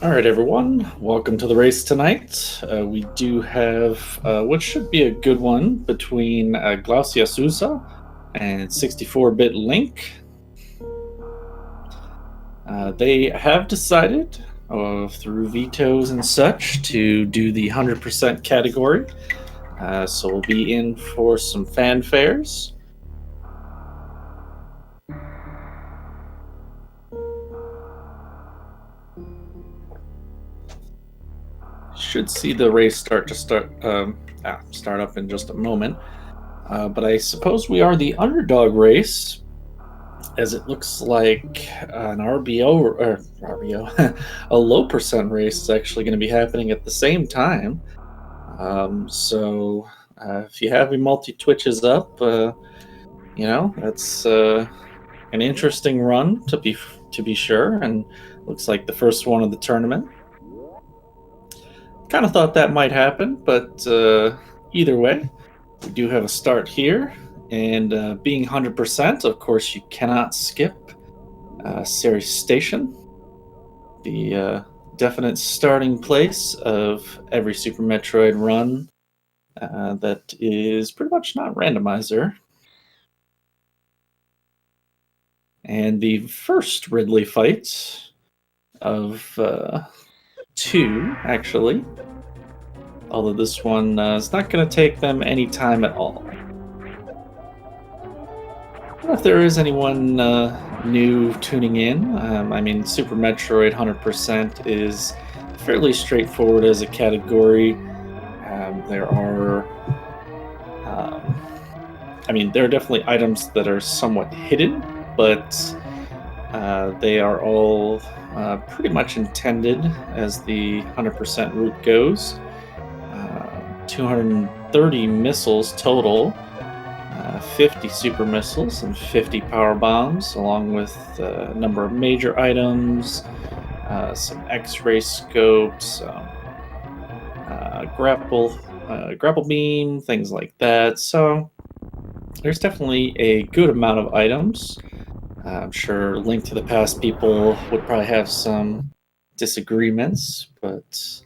All right, everyone. Welcome to the race tonight. We do have what should be a good one between Glaucia Sousa and 64-bit Link. They have decided, through vetoes and such, to do the 100% category. So we'll be in for some fanfares. Should see the race start up in just a moment. But I suppose we are the underdog race, as it looks like an a low percent race is actually going to be happening at the same time. So if you have your multi twitches up, that's an interesting run to be sure, and looks like the first one of the tournament. Kind of thought that might happen, but either way, we do have a start here. And being 100%, of course, you cannot skip Ceres Station, the definite starting place of every Super Metroid run that is pretty much not randomizer. And the first Ridley fight of two, actually, although this one is not going to take them any time at all. If there is anyone new tuning in, Super Metroid 100% is fairly straightforward as a category. There are definitely items that are somewhat hidden, but they are all pretty much intended as the 100% route goes. 230 missiles total. 50 super missiles and 50 power bombs, along with a number of major items, some X-ray scopes, grapple beam, things like that. So there's definitely a good amount of items. I'm sure Link to the Past people would probably have some disagreements, but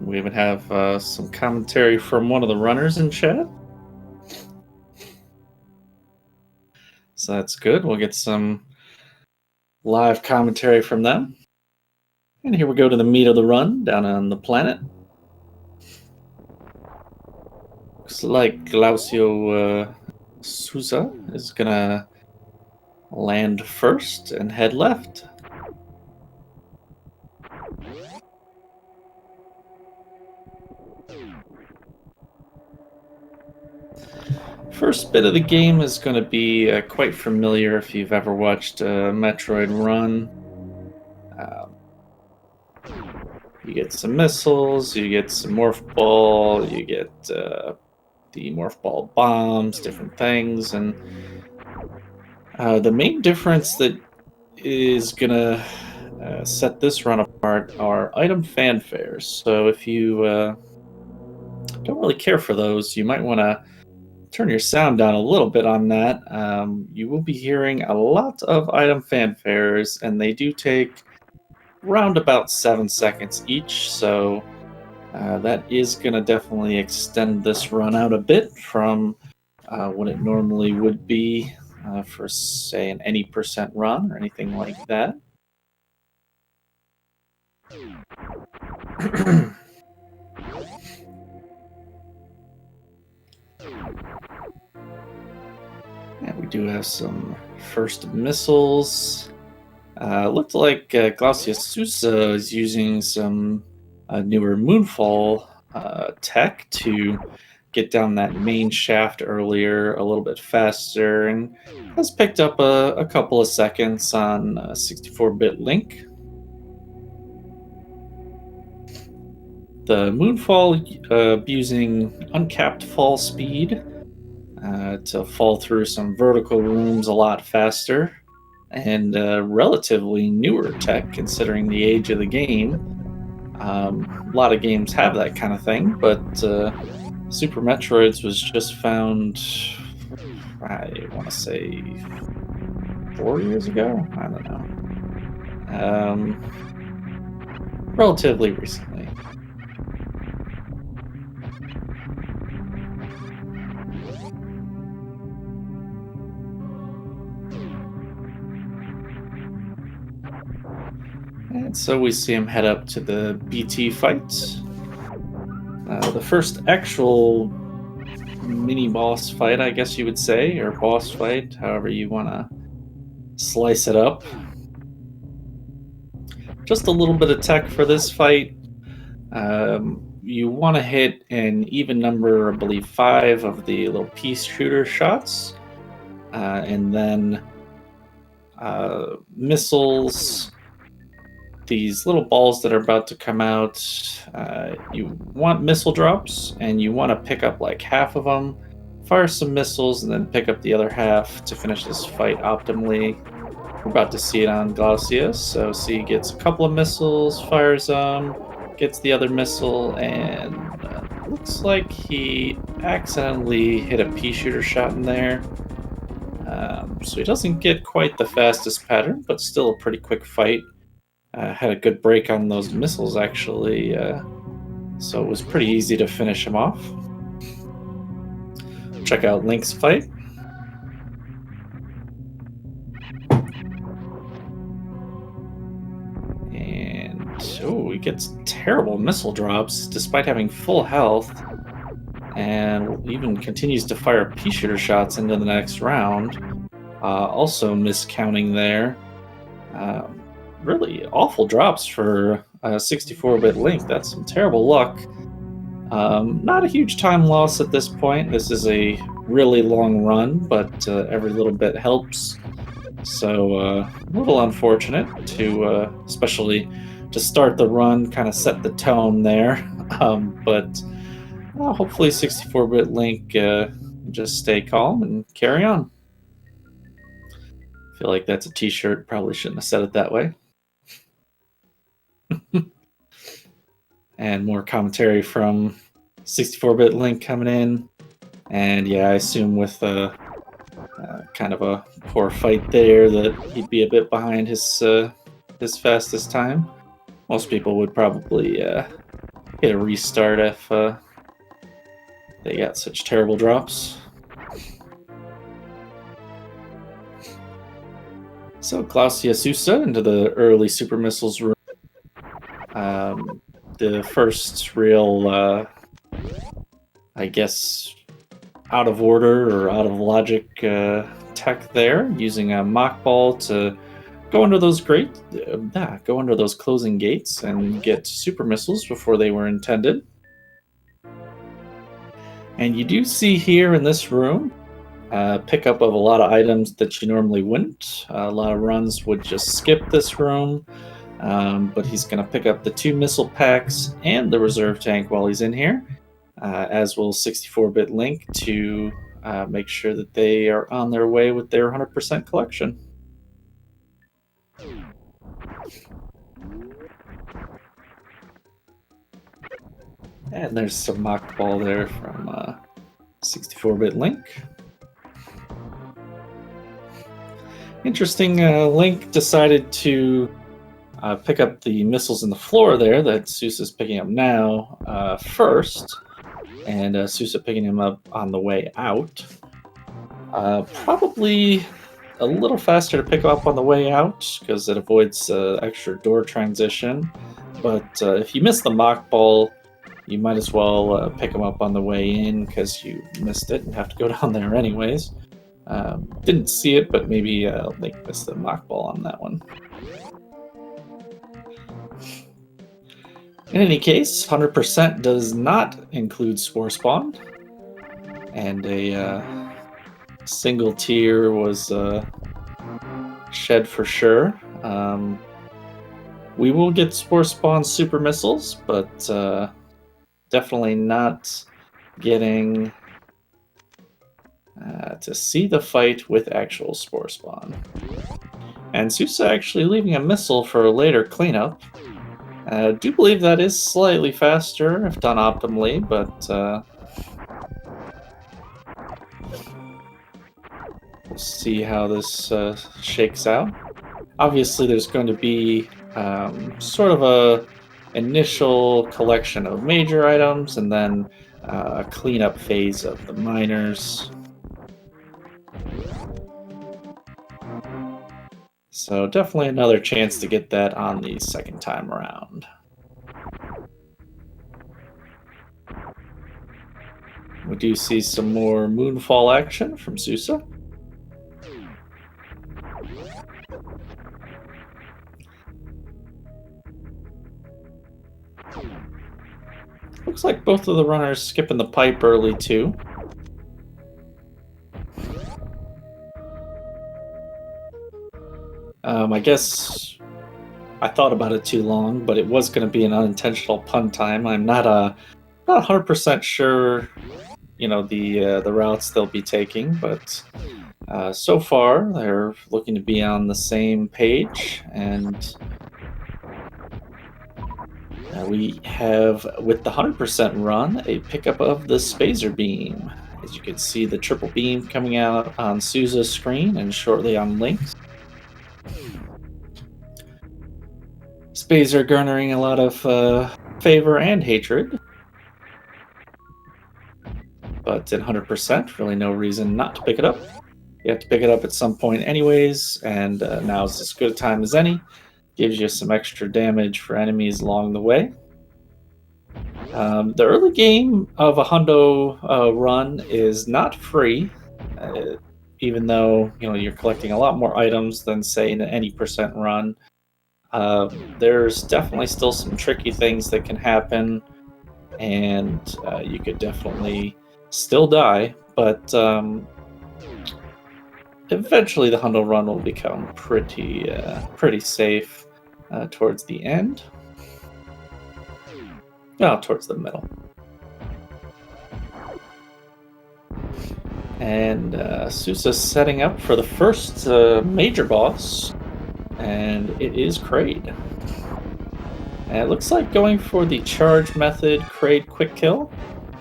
we even have some commentary from one of the runners in chat. So that's good. We'll get some live commentary from them. And here we go to the meat of the run down on the planet. Looks like Glaucio Sousa is going to land first and head left. First bit of the game is going to be quite familiar if you've ever watched Metroid Run. You get some missiles, you get some morph ball, you get the morph ball bombs, different things, and the main difference that is going to set this run apart are item fanfares. So if you don't really care for those, you might want to turn your sound down a little bit on that. You will be hearing a lot of item fanfares, and they do take around about 7 seconds each, so that is going to definitely extend this run out a bit from what it normally would be for, say, an any percent run or anything like that. And we do have some first missiles. Looked like Glaucia Sousa is using some newer Moonfall tech to get down that main shaft earlier a little bit faster, and has picked up a couple of seconds on 64-bit Link. The Moonfall using uncapped fall speed to fall through some vertical rooms a lot faster, and relatively newer tech considering the age of the game. A lot of games have that kind of thing, but Super Metroids was just found, I want to say 4 years ago? I don't know. Relatively recently. And so we see him head up to the BT fight. The first actual mini boss fight, I guess you would say, or boss fight, however you want to slice it up. Just a little bit of tech for this fight. You want to hit an even number, I believe 5 of the little pea shooter shots, and then missiles, these little balls that are about to come out. You want missile drops, and you want to pick up like half of them, fire some missiles, and then pick up the other half to finish this fight optimally. We're about to see it on Glacius. So see, gets a couple of missiles, fires them, gets the other missile, and looks like he accidentally hit a pea shooter shot in there. So he doesn't get quite the fastest pattern, but still a pretty quick fight. Had a good break on those missiles, actually, so it was pretty easy to finish him off. Check out Link's fight. And, oh, he gets terrible missile drops despite having full health, and even continues to fire pea shooter shots into the next round. Also miscounting there. Really awful drops for 64-bit Link. That's some terrible luck. Not a huge time loss at this point. This is a really long run, but every little bit helps. So a little unfortunate to, especially to start the run, kind of set the tone there. But hopefully 64-bit Link just stay calm and carry on. I feel like that's a t-shirt. Probably shouldn't have said it that way. And more commentary from 64-bit Link coming in. And yeah, I assume with kind of a poor fight there that he'd be a bit behind his fastest time. Most people would probably hit a restart if they got such terrible drops. So Claudia Sousa into the early Super Missiles room. The first real, I guess, out of order or out of logic tech there, using a Mach Ball to go under those go under those closing gates and get super missiles before they were intended. And you do see here in this room pickup of a lot of items that you normally wouldn't. A lot of runs would just skip this room. But he's going to pick up the 2 missile packs and the reserve tank while he's in here, as will 64-bit Link, to make sure that they are on their way with their 100% collection. And there's some Mach Ball there from 64-bit Link. Interesting, Link decided to pick up the missiles in the floor there that Sousa's picking up now first, and Sousa picking him up on the way out. Probably a little faster to pick up on the way out because it avoids extra door transition. But if you miss the Mach Ball, you might as well pick him up on the way in because you missed it and have to go down there anyways. Didn't see it, but maybe Link missed the Mach Ball on that one. In any case, 100% does not include Spore Spawn, and a single tier was shed for sure. We will get Spore Spawn super missiles, but definitely not getting to see the fight with actual Spore Spawn. And Sousa actually leaving a missile for a later cleanup. I do believe that is slightly faster if done optimally, but We'll see how this shakes out. Obviously, there's going to be sort of a initial collection of major items, and then a cleanup phase of the minors. So definitely another chance to get that on the second time around. We do see some more Moonfall action from Sousa. Looks like both of the runners skipping the pipe early too. I guess I thought about it too long, but it was going to be an unintentional pun time. I'm not 100% sure, the routes they'll be taking, but so far they're looking to be on the same page, and we have, with the 100% run, a pickup of the Spazer Beam. As you can see, the triple beam coming out on Sousa's screen and shortly on Link's. Spazer garnering a lot of favor and hatred, but at 100%, really no reason not to pick it up. You have to pick it up at some point anyways, and now is as good a time as any. Gives you some extra damage for enemies along the way. The early game of a hundo run is not free, even though you're collecting a lot more items than, say, in any percent run. There's definitely still some tricky things that can happen, and you could definitely still die, but eventually the hundo run will become pretty safe towards the end. No, towards the middle. And Sousa's setting up for the first major boss, and it is Kraid. And it looks like going for the charge method Kraid quick kill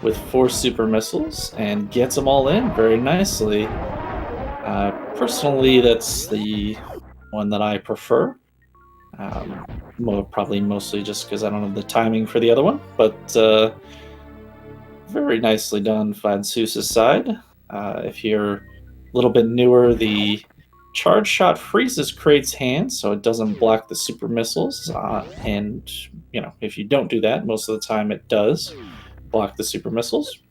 with 4 super missiles, and gets them all in very nicely. Personally, that's the one that I prefer. Probably mostly just because I don't have the timing for the other one, but very nicely done by Sousa's side. If you're a little bit newer, the charge shot freezes Kraid's hand, so it doesn't block the super missiles. And if you don't do that, most of the time it does block the super missiles.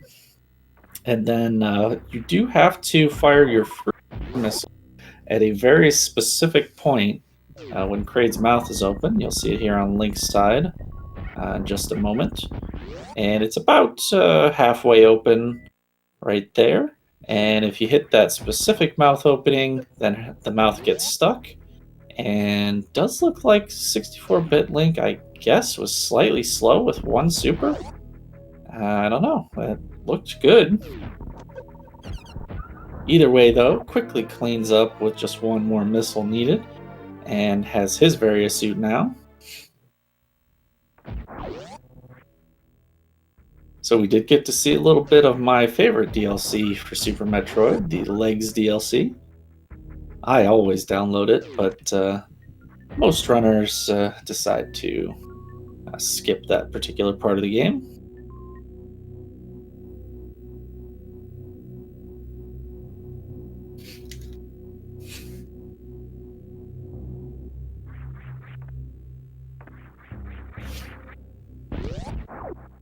And then you do have to fire your free missile at a very specific point when Kraid's mouth is open. You'll see it here on Link's side in just a moment. And it's about halfway open right there. And if you hit that specific mouth opening, then the mouth gets stuck. And does look like 64-bit Link, I guess, was slightly slow with 1 super. I don't know. It looked good. Either way, though, quickly cleans up with just 1 more missile needed, and has his various suit now. So we did get to see a little bit of my favorite DLC for Super Metroid, the Legs DLC. I always download it, but most runners decide to skip that particular part of the game.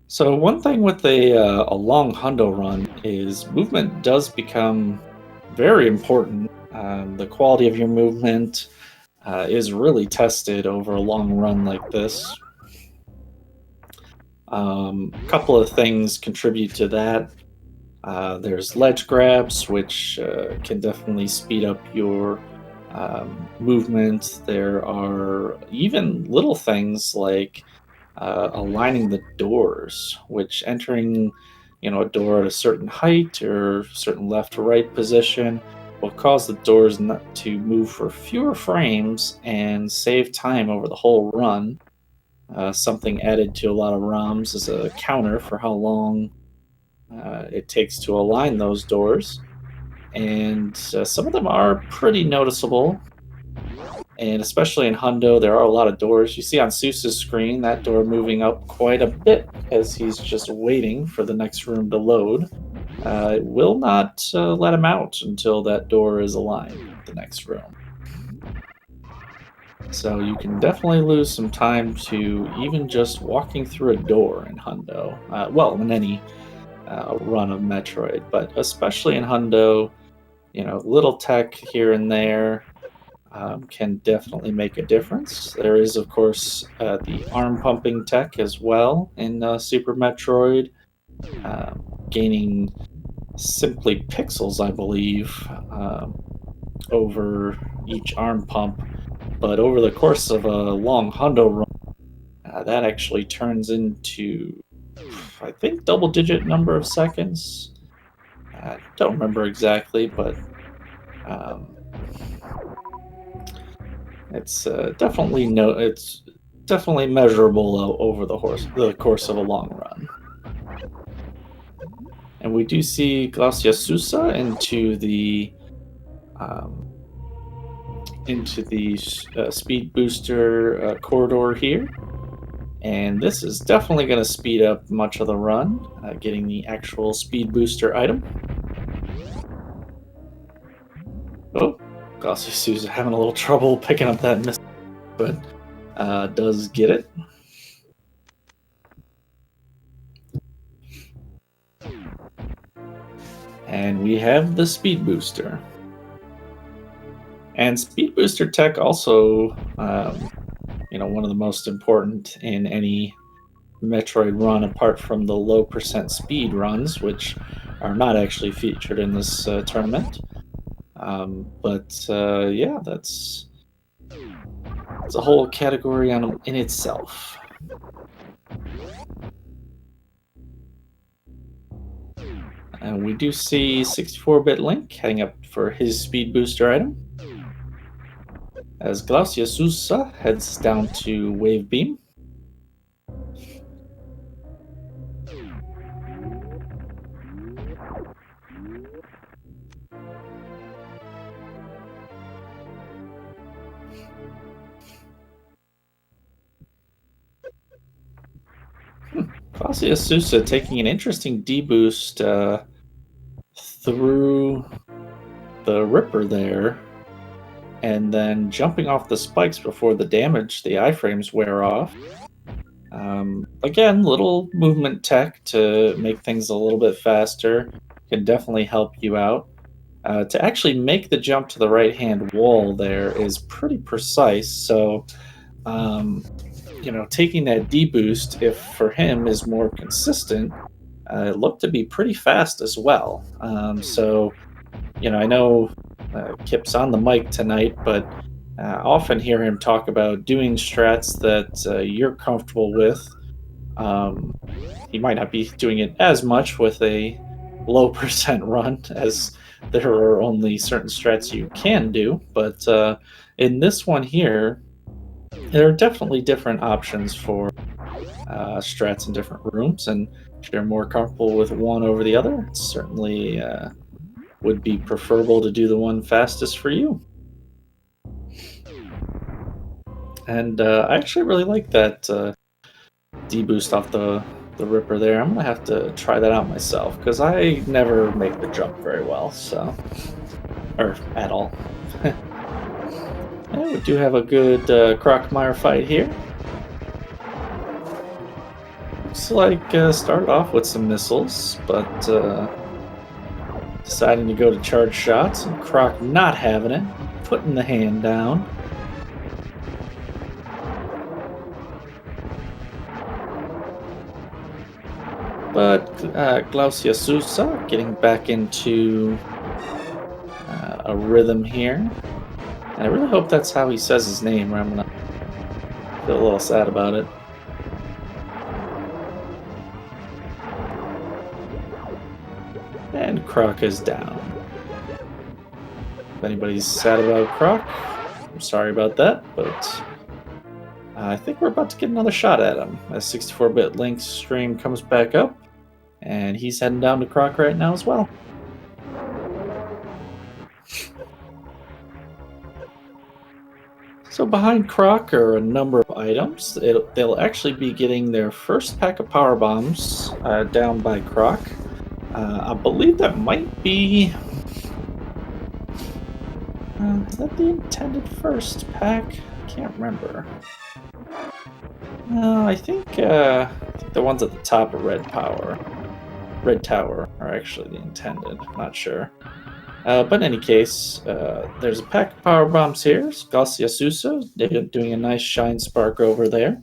So one thing with a long hundo run is movement does become very important. The quality of your movement is really tested over a long run like this. A couple of things contribute to that. There's ledge grabs, which can definitely speed up your movement. There are even little things like aligning the doors, which entering a door at a certain height or certain left or right position will cause the doors not to move for fewer frames and save time over the whole run. Something added to a lot of ROMs is a counter for how long it takes to align those doors. and some of them are pretty noticeable. And especially in Hundo, there are a lot of doors. You see on Seuss's screen that door moving up quite a bit as he's just waiting for the next room to load. It will not let him out until that door is aligned with the next room. So you can definitely lose some time to even just walking through a door in Hundo. Well, in any run of Metroid, but especially in Hundo, little tech here and there can definitely make a difference. There is, of course, the arm pumping tech as well in Super Metroid, gaining simply pixels, I believe, over each arm pump. But over the course of a long Hundo run, that actually turns into, I think, double-digit number of seconds. I don't remember exactly, but it's definitely measurable over the course of a long run. And we do see Glacia Susa into the speed booster corridor here. And this is definitely going to speed up much of the run, getting the actual speed booster item. Oh, Glacia Susa having a little trouble picking up that missile, but does get it. And we have the speed booster. And speed booster tech also, one of the most important in any Metroid run, apart from the low percent speed runs, which are not actually featured in this tournament. Yeah, that's a whole category in itself. And we do see 64-bit Link heading up for his speed booster item, as Glacia Susa heads down to Wave Beam. Glacia Susa taking an interesting deboost through the Ripper there, and then jumping off the spikes before the iframes wear off. Again, little movement tech to make things a little bit faster can definitely help you out. To actually make the jump to the right-hand wall there is pretty precise, so taking that deboost, if for him is more consistent, it looked to be pretty fast as well. I know Kip's on the mic tonight, but I often hear him talk about doing strats that you're comfortable with. He might not be doing it as much with a low percent run, as there are only certain strats you can do, but in this one here, there are definitely different options for strats in different rooms, and if you're more comfortable with one over the other, it certainly would be preferable to do the one fastest for you. And I actually really like that deboost off the Ripper there. I'm gonna have to try that out myself, because I never make the jump very well, or at all. Yeah, we do have a good Crocmire fight here. Looks like started off with some missiles, but deciding to go to charge shots, and Croc not having it, putting the hand down. But Glacia Susa getting back into a rhythm here. And I really hope that's how he says his name, or I'm gonna feel a little sad about it. And Croc is down. If anybody's sad about Croc, I'm sorry about that, but I think we're about to get another shot at him as 64-bit Link's stream comes back up, and he's heading down to Croc right now as well. So behind Croc are a number of items. They'll actually be getting their first pack of power bombs down by Croc. I believe that might be. Is that the intended first pack? Can't remember. No, I think the ones at the top of Red Tower, are actually the intended. Not sure. But in any case, there's a pack of power bombs here. Scosia Suso, they're doing a nice shine spark over there.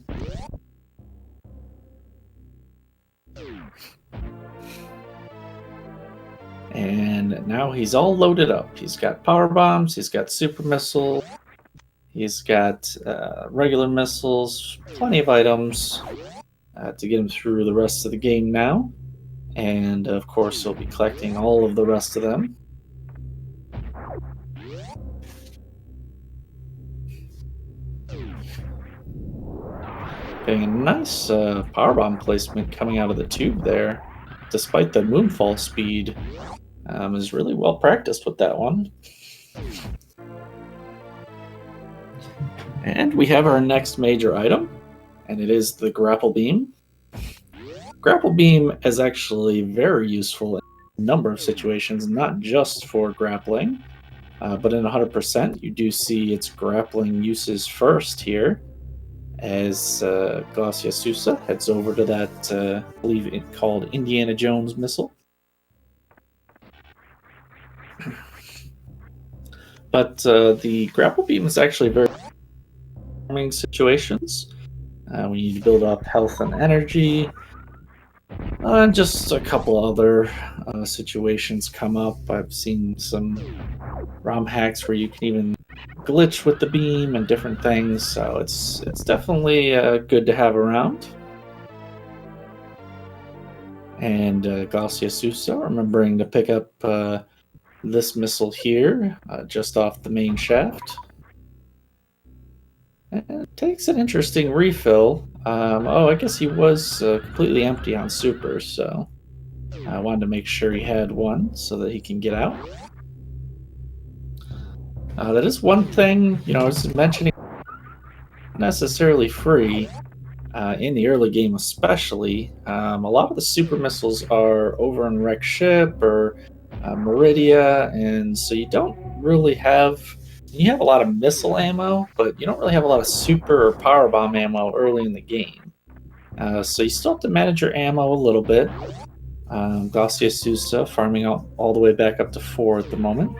And now he's all loaded up. He's got power bombs, he's got super missiles, he's got regular missiles, plenty of items to get him through the rest of the game now. And of course, he'll be collecting all of the rest of them. Getting a nice powerbomb placement coming out of the tube there. Despite the moonfall speed, is really well practiced with that one. And we have our next major item, and it is the grapple beam. Grapple beam is actually very useful in a number of situations, not just for grappling, but in 100% you do see its grappling uses first here, as Glacia Sousa heads over to that, I believe it called Indiana Jones missile. But the grapple beam is actually very farming situations. We need to build up health and energy. And just a couple other situations come up. I've seen some ROM hacks where you can even glitch with the beam and different things, so it's definitely good to have around. And Glacia Sousa, remembering to pick up this missile here, just off the main shaft. And it takes an interesting refill. Oh, I guess he was completely empty on super, so I wanted to make sure he had one so that he can get out. That is one thing, I was mentioning, not necessarily free in the early game, especially. A lot of the super missiles are over in Wreck Ship or Meridia, and so you don't really have. You have a lot of missile ammo, but you don't really have a lot of super or power bomb ammo early in the game. So you still have to manage your ammo a little bit. Glacia Sousa farming out all the way back up to 4 at the moment.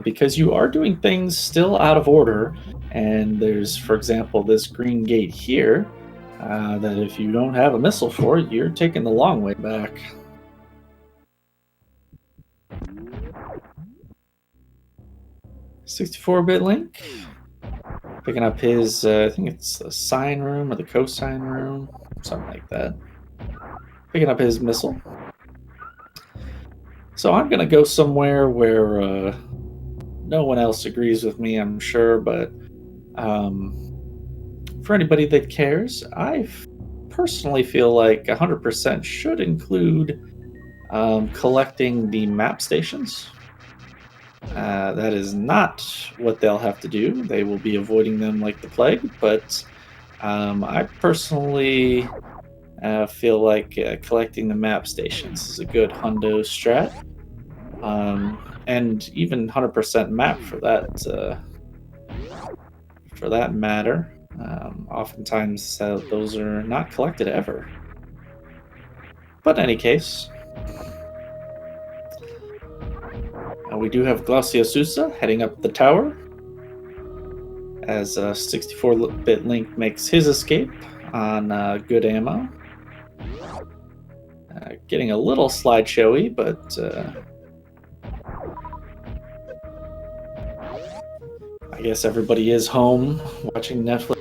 Because you are doing things still out of order, and there's, for example, this green gate here that if you don't have a missile for, you're taking the long way back. $64-bit Link, picking up his, I think it's the sign room or the cosine room, something like that. Picking up his missile. So I'm going to go somewhere where no one else agrees with me, I'm sure, but for anybody that cares, I personally feel like 100% should include collecting the map stations. That is not what they'll have to do. They will be avoiding them like the plague, but I personally feel like collecting the map stations is a good hundo strat. And even 100% map for that matter. Oftentimes those are not collected ever. But in any case, we do have Glacia Sousa heading up the tower as 64-bit Link makes his escape on good ammo. Getting a little slideshowy, but I guess everybody is home watching Netflix.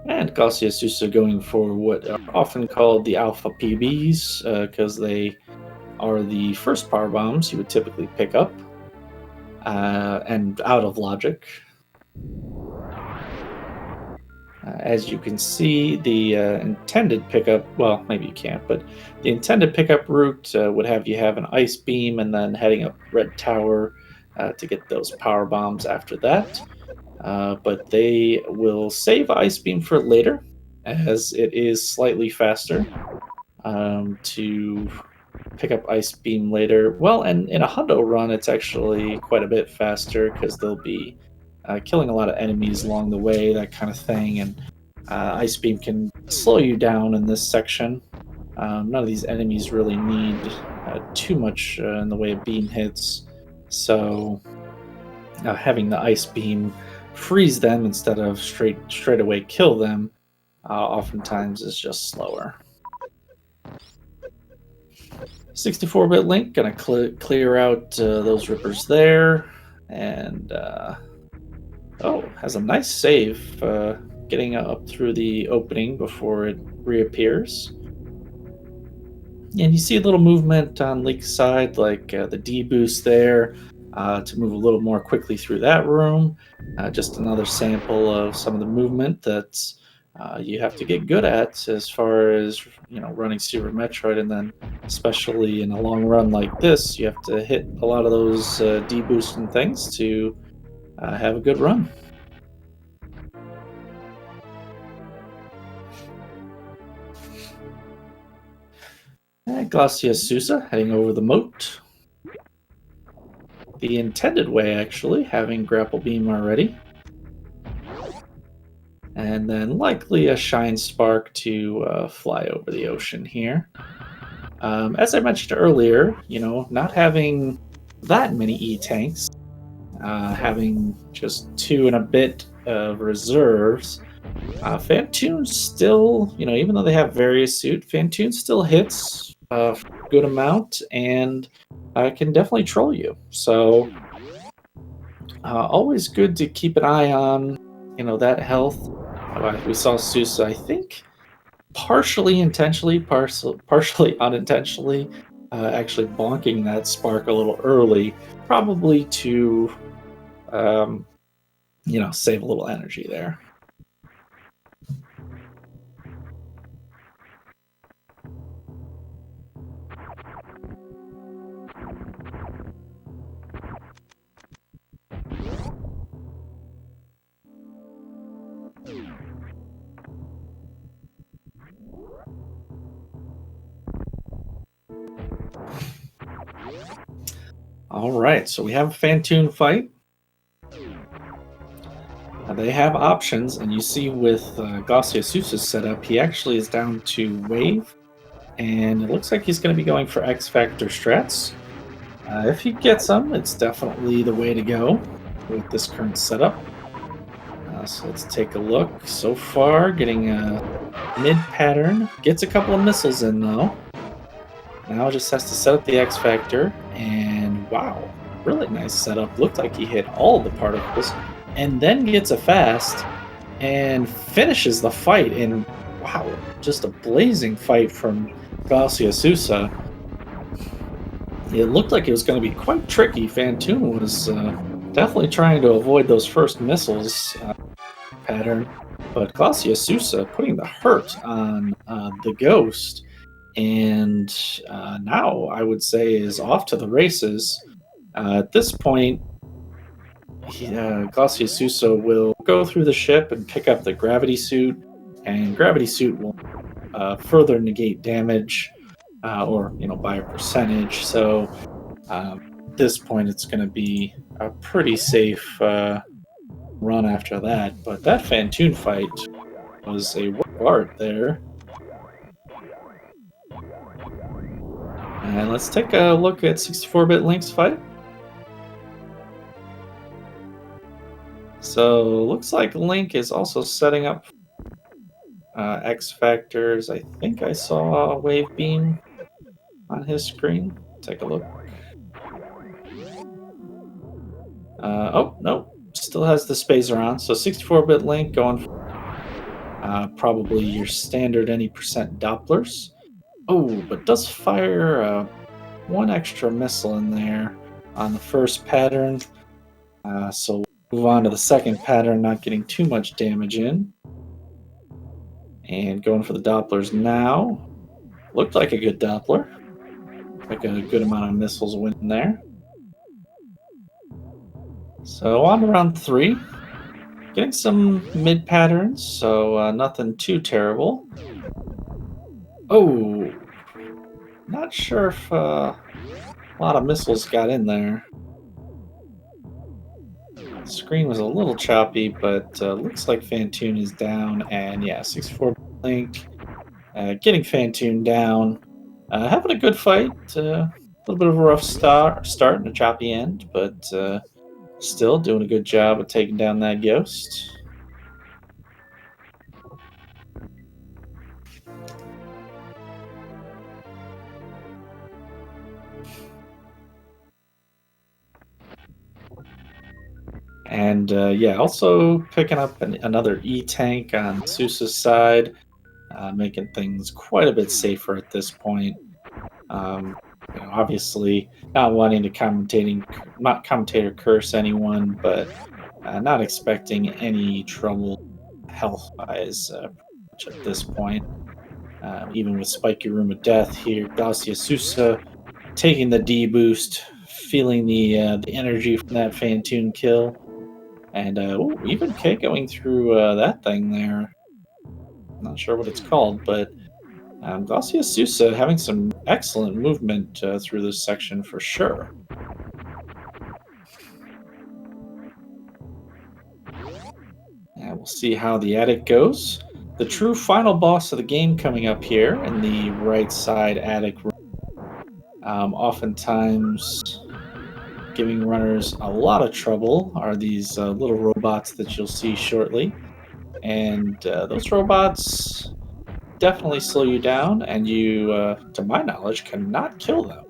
And Glacia Sousa going for what are often called the Alpha PBs, because they are the first power bombs you would typically pick up, and out of logic. As you can see, the intended pickup, well, maybe you can't, but the intended pickup route would have you have an ice beam and then heading up Red Tower to get those power bombs after that. But they will save ice beam for later, as it is slightly faster to pick up ice beam later. Well, and in a hundo run, it's actually quite a bit faster because they'll be killing a lot of enemies along the way, that kind of thing. And ice beam can slow you down in this section. None of these enemies really need too much in the way of beam hits, so having the ice beam freeze them instead of straight away kill them oftentimes is just slower. 64-bit Link gonna clear out those rippers there, and has a nice save getting up through the opening before it reappears. And you see a little movement on Link's side, like the D boost there, to move a little more quickly through that room. Just another sample of some of the movement that you have to get good at as far as running Super Metroid, and then especially in a long run like this, you have to hit a lot of those D boost and things to have a good run. Glacia Sousa heading over the moat. The intended way, actually, having grapple beam already. And then likely a shine spark to fly over the ocean here. As I mentioned earlier, not having that many E-tanks, having just 2 and a bit of reserves, Fantoon still, even though they have various suit, Fantoon still hits a good amount and can definitely troll you. So always good to keep an eye on, that health. We saw Sousa, I think, partially intentionally, partially unintentionally, actually bonking that spark a little early, probably to, save a little energy there. All right, so we have a Fantoon fight. They have options, and you see with Glacia Sousa's setup, he actually is down to Wave, and it looks like he's going to be going for X Factor strats. If he gets them, it's definitely the way to go with this current setup. So let's take a look. So far, getting a mid pattern. Gets a couple of missiles in, though. Now just has to set up the X Factor, and wow, really nice setup. Looked like he hit all the particles, and then gets a fast, and finishes the fight. And wow, just a blazing fight from Glacia Sousa. It looked like it was going to be quite tricky. Fantoon was definitely trying to avoid those first missiles pattern, but Glacia Sousa putting the hurt on the Ghost, and now I would say is off to the races. At this point, Glacia Sousa will go through the ship and pick up the gravity suit, and gravity suit will further negate damage, or by a percentage. So at this point, it's going to be a pretty safe run after that. But that Fantoon fight was a work of art there. And let's take a look at 64-bit Link's fight. So looks like Link is also setting up X Factors. I think I saw a Wave Beam on his screen. Take a look. Oh, no. Still has the spacer on. So 64-bit Link going for probably your standard any percent Dopplers. Oh, but does fire one extra missile in there on the first pattern. So we'll move on to the second pattern, not getting too much damage in. And going for the Dopplers now. Looked like a good Doppler. Like a good amount of missiles went in there. So on to round 3. Getting some mid patterns, so nothing too terrible. Oh, not sure if a lot of missiles got in there. The screen was a little choppy, but looks like Fantoon is down, and yeah, 64 Link getting Fantoon down. Having a good fight. A little bit of a rough start and a choppy end, but still doing a good job of taking down that ghost. And yeah, also picking up another E-Tank on Sousa's side, making things quite a bit safer at this point. Obviously, not wanting to not commentator curse anyone, but not expecting any trouble health-wise at this point. Even with Spiky Room of Death here, Garcia Sousa taking the D boost, feeling the energy from that Fantoon kill. And even K going through that thing there. Not sure what it's called, but Garcia Sousa having some excellent movement through this section for sure. And we'll see how the attic goes. The true final boss of the game coming up here in the right side attic room. Oftentimes giving runners a lot of trouble are these little robots that you'll see shortly. And those robots definitely slow you down, and you, to my knowledge, cannot kill them.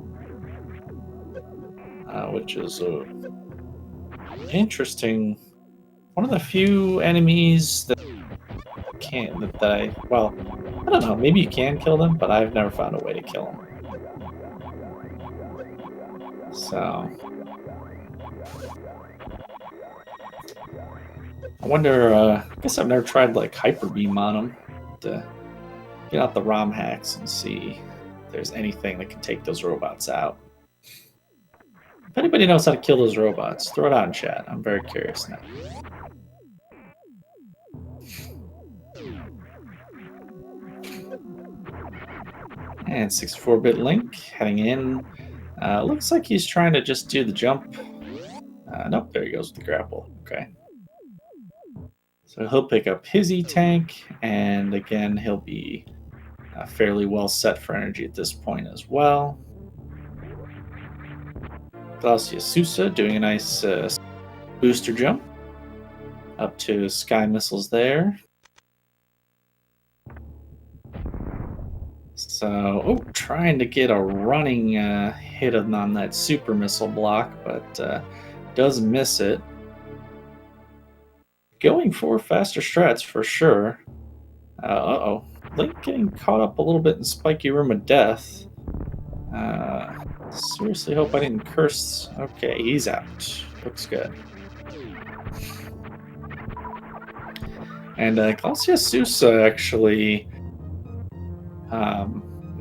Which is interesting. One of the few enemies that well, I don't know, maybe you can kill them, but I've never found a way to kill them. So I wonder, I guess I've never tried like Hyper Beam on them to get out the ROM hacks and see if there's anything that can take those robots out. If anybody knows how to kill those robots, throw it out in chat. I'm very curious now. And 64-bit Link heading in. Looks like he's trying to just do the jump. Nope, there he goes with the grapple. Okay. So he'll pick up his E-Tank, and again, he'll be fairly well set for energy at this point as well. Garcia Sousa doing a nice booster jump up to Sky Missiles there. So, trying to get a running hit on that super missile block, but does miss it. Going for faster strats for sure. Link getting caught up a little bit in Spiky Room of Death. Seriously hope I didn't curse. Okay, he's out. Looks good. And Garcia Sousa actually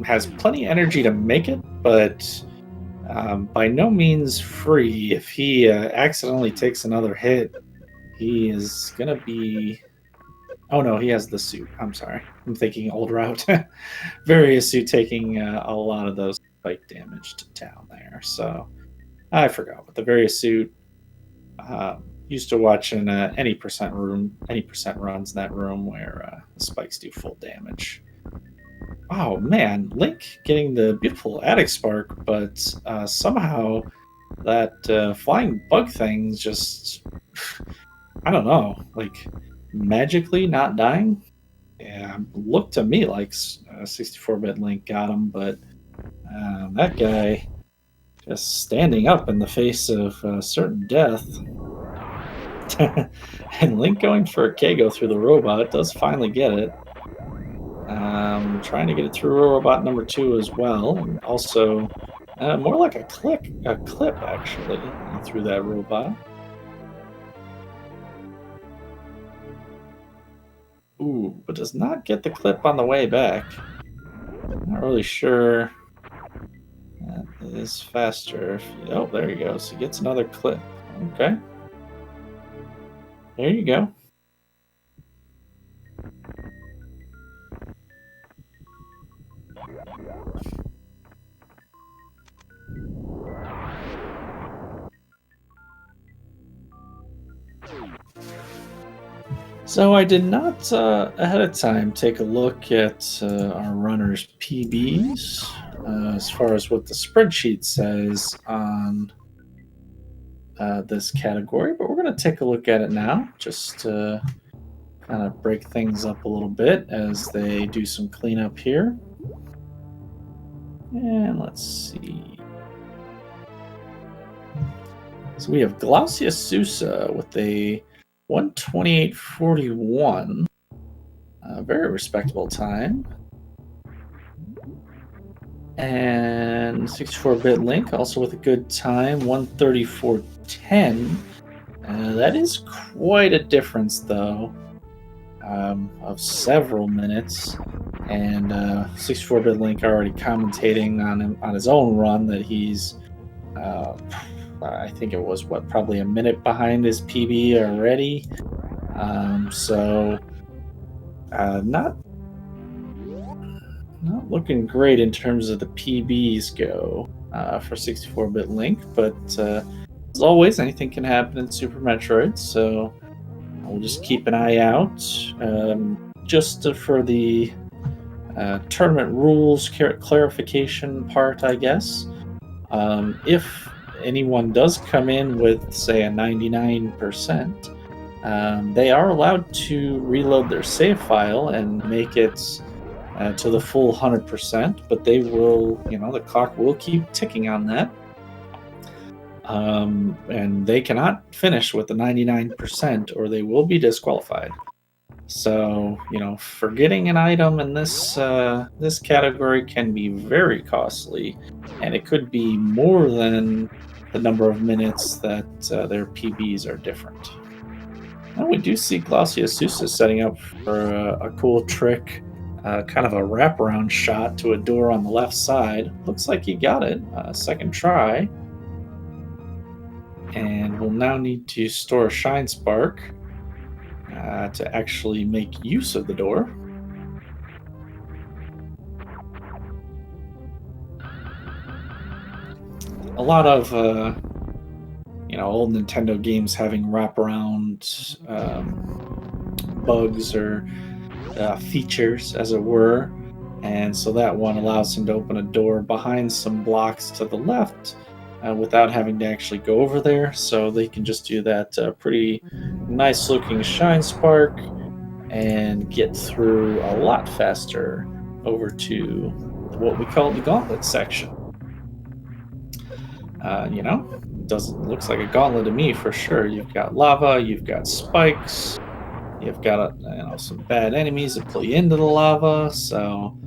has plenty of energy to make it, but by no means free. If he accidentally takes another hit, he is going to be... Oh no, he has the suit. I'm sorry. I'm thinking old route. Various suit taking a lot of those spike damage to town there. So I forgot. But the Various suit used to watch in any percent runs in that room where the spikes do full damage. Oh man, Link getting the beautiful attic spark, but somehow that flying bug thing just, I don't know, like magically not dying. Yeah, looked to me like 64-bit Link got him, but that guy just standing up in the face of certain death. And Link going for a Kago through the robot does finally get it. Trying to get it through robot number 2 as well, and also more like a clip actually through that robot. Ooh, but does not get the clip on the way back. Not really sure. That is faster. Oh, there he goes. He gets another clip. Okay. There you go. So I did not ahead of time take a look at our runners' PBs as far as what the spreadsheet says on this category, but we're going to take a look at it now just to kind of break things up a little bit as they do some cleanup here. And let's see. So we have Glaucius Sousa with a 128.41. Very respectable time. And 64-bit Link also with a good time, 134.10. That is quite a difference, though, of several minutes. And 64-bit Link already commentating on his own run that he's, I think it was probably a minute behind his PB already. So not looking great in terms of the PBs go for 64-bit Link, but as always, anything can happen in Super Metroid, so we'll just keep an eye out. Just for the tournament rules clarification part, I guess. If anyone does come in with, say, a 99%, they are allowed to reload their save file and make it to the full 100%, but they will, the clock will keep ticking on that. And they cannot finish with the 99% or they will be disqualified. So, forgetting an item in this this category can be very costly, and it could be more than the number of minutes that their PBs are different. Now we do see Glaucius Sousa setting up for a cool trick, kind of a wraparound shot to a door on the left side. Looks like he got it. Second try. And we'll now need to store a Shine Spark to actually make use of the door. A lot of old Nintendo games having wraparound bugs or features, as it were, and so that one allows him to open a door behind some blocks to the left without having to actually go over there. So they can just do that pretty nice looking Shine Spark and get through a lot faster over to what we call the gauntlet section. Looks like a gauntlet to me for sure. You've got lava, you've got spikes, you've got some bad enemies that pull you into the lava, so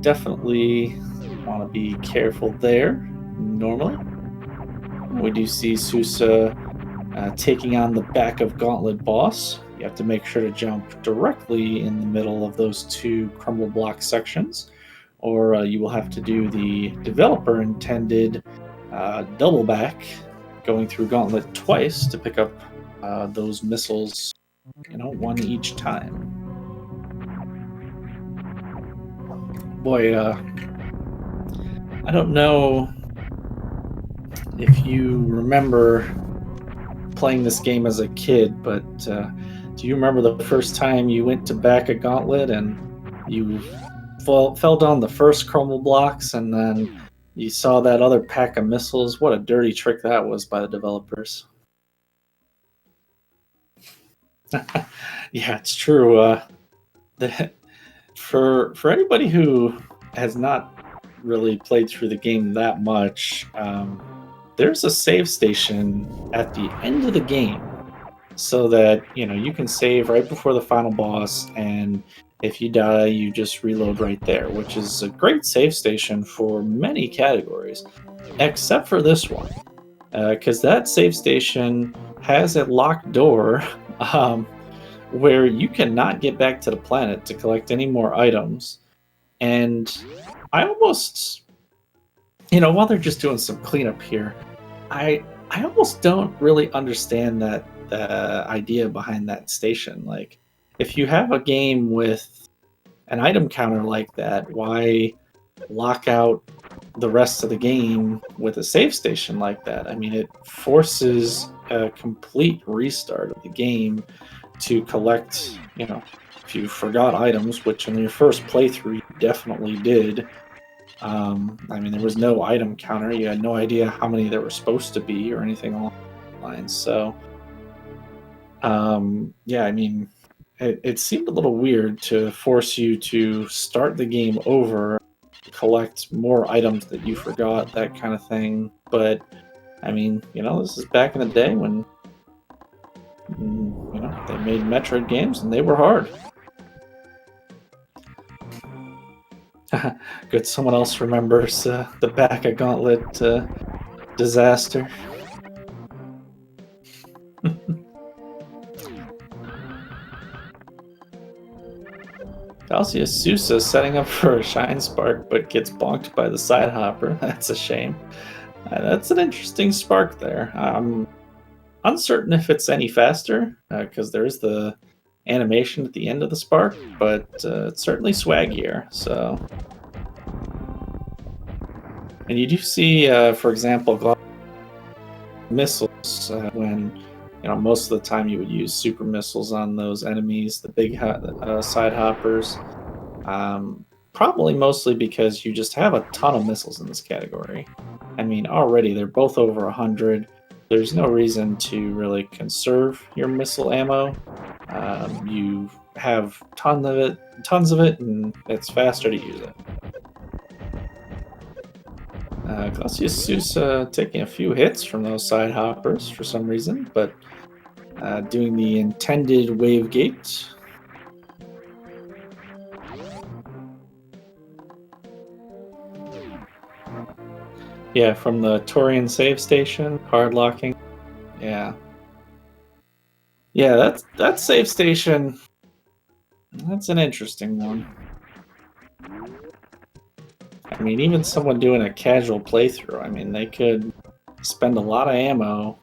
definitely want to be careful there. Normally, we do see Sousa taking on the back of Gauntlet boss. You have to make sure to jump directly in the middle of those two crumble block sections, or you will have to do the developer intended double back, going through Gauntlet twice to pick up those missiles, one each time. Boy, I don't know if you remember playing this game as a kid, but do you remember the first time you went to back a gauntlet and you fell down the first crumble blocks and then you saw that other pack of missiles? What a dirty trick that was by the developers. Yeah, it's true. For anybody who has not really played through the game that much, there's a save station at the end of the game so that you can save right before the final boss, and if you die you just reload right there, which is a great save station for many categories except for this one, because that save station has a locked door where you cannot get back to the planet to collect any more items. And I almost, while they're just doing some cleanup here, I almost don't really understand that the idea behind that station. Like, if you have a game with an item counter like that, why lock out the rest of the game with a save station like that? I mean, it forces a complete restart of the game to collect, if you forgot items, which in your first playthrough you definitely did. I mean, there was no item counter. You had no idea how many there were supposed to be or anything along those lines. So, yeah, I mean, it seemed a little weird to force you to start the game over, collect more items that you forgot, that kind of thing. But, I mean, this is back in the day when, they made Metroid games and they were hard. Good, someone else remembers the Bacca Gauntlet disaster. Calcia Sousa setting up for a Shine Spark but gets bonked by the side hopper. That's a shame. That's an interesting spark there. I'm uncertain if it's any faster because there is the animation at the end of the spark, but it's certainly swaggier. So, and you do see, for example, missiles when most of the time you would use super missiles on those enemies, the big side hoppers. Probably mostly because you just have a ton of missiles in this category. I mean, already they're both over 100. There's no reason to really conserve your missile ammo. You have tons of it, and it's faster to use it. Glacius Sousa taking a few hits from those side hoppers for some reason, but doing the intended wave gate. Yeah, from the Torian save station, hard locking. Yeah. Yeah, that save station, that's an interesting one. I mean, even someone doing a casual playthrough, I mean, they could spend a lot of ammo,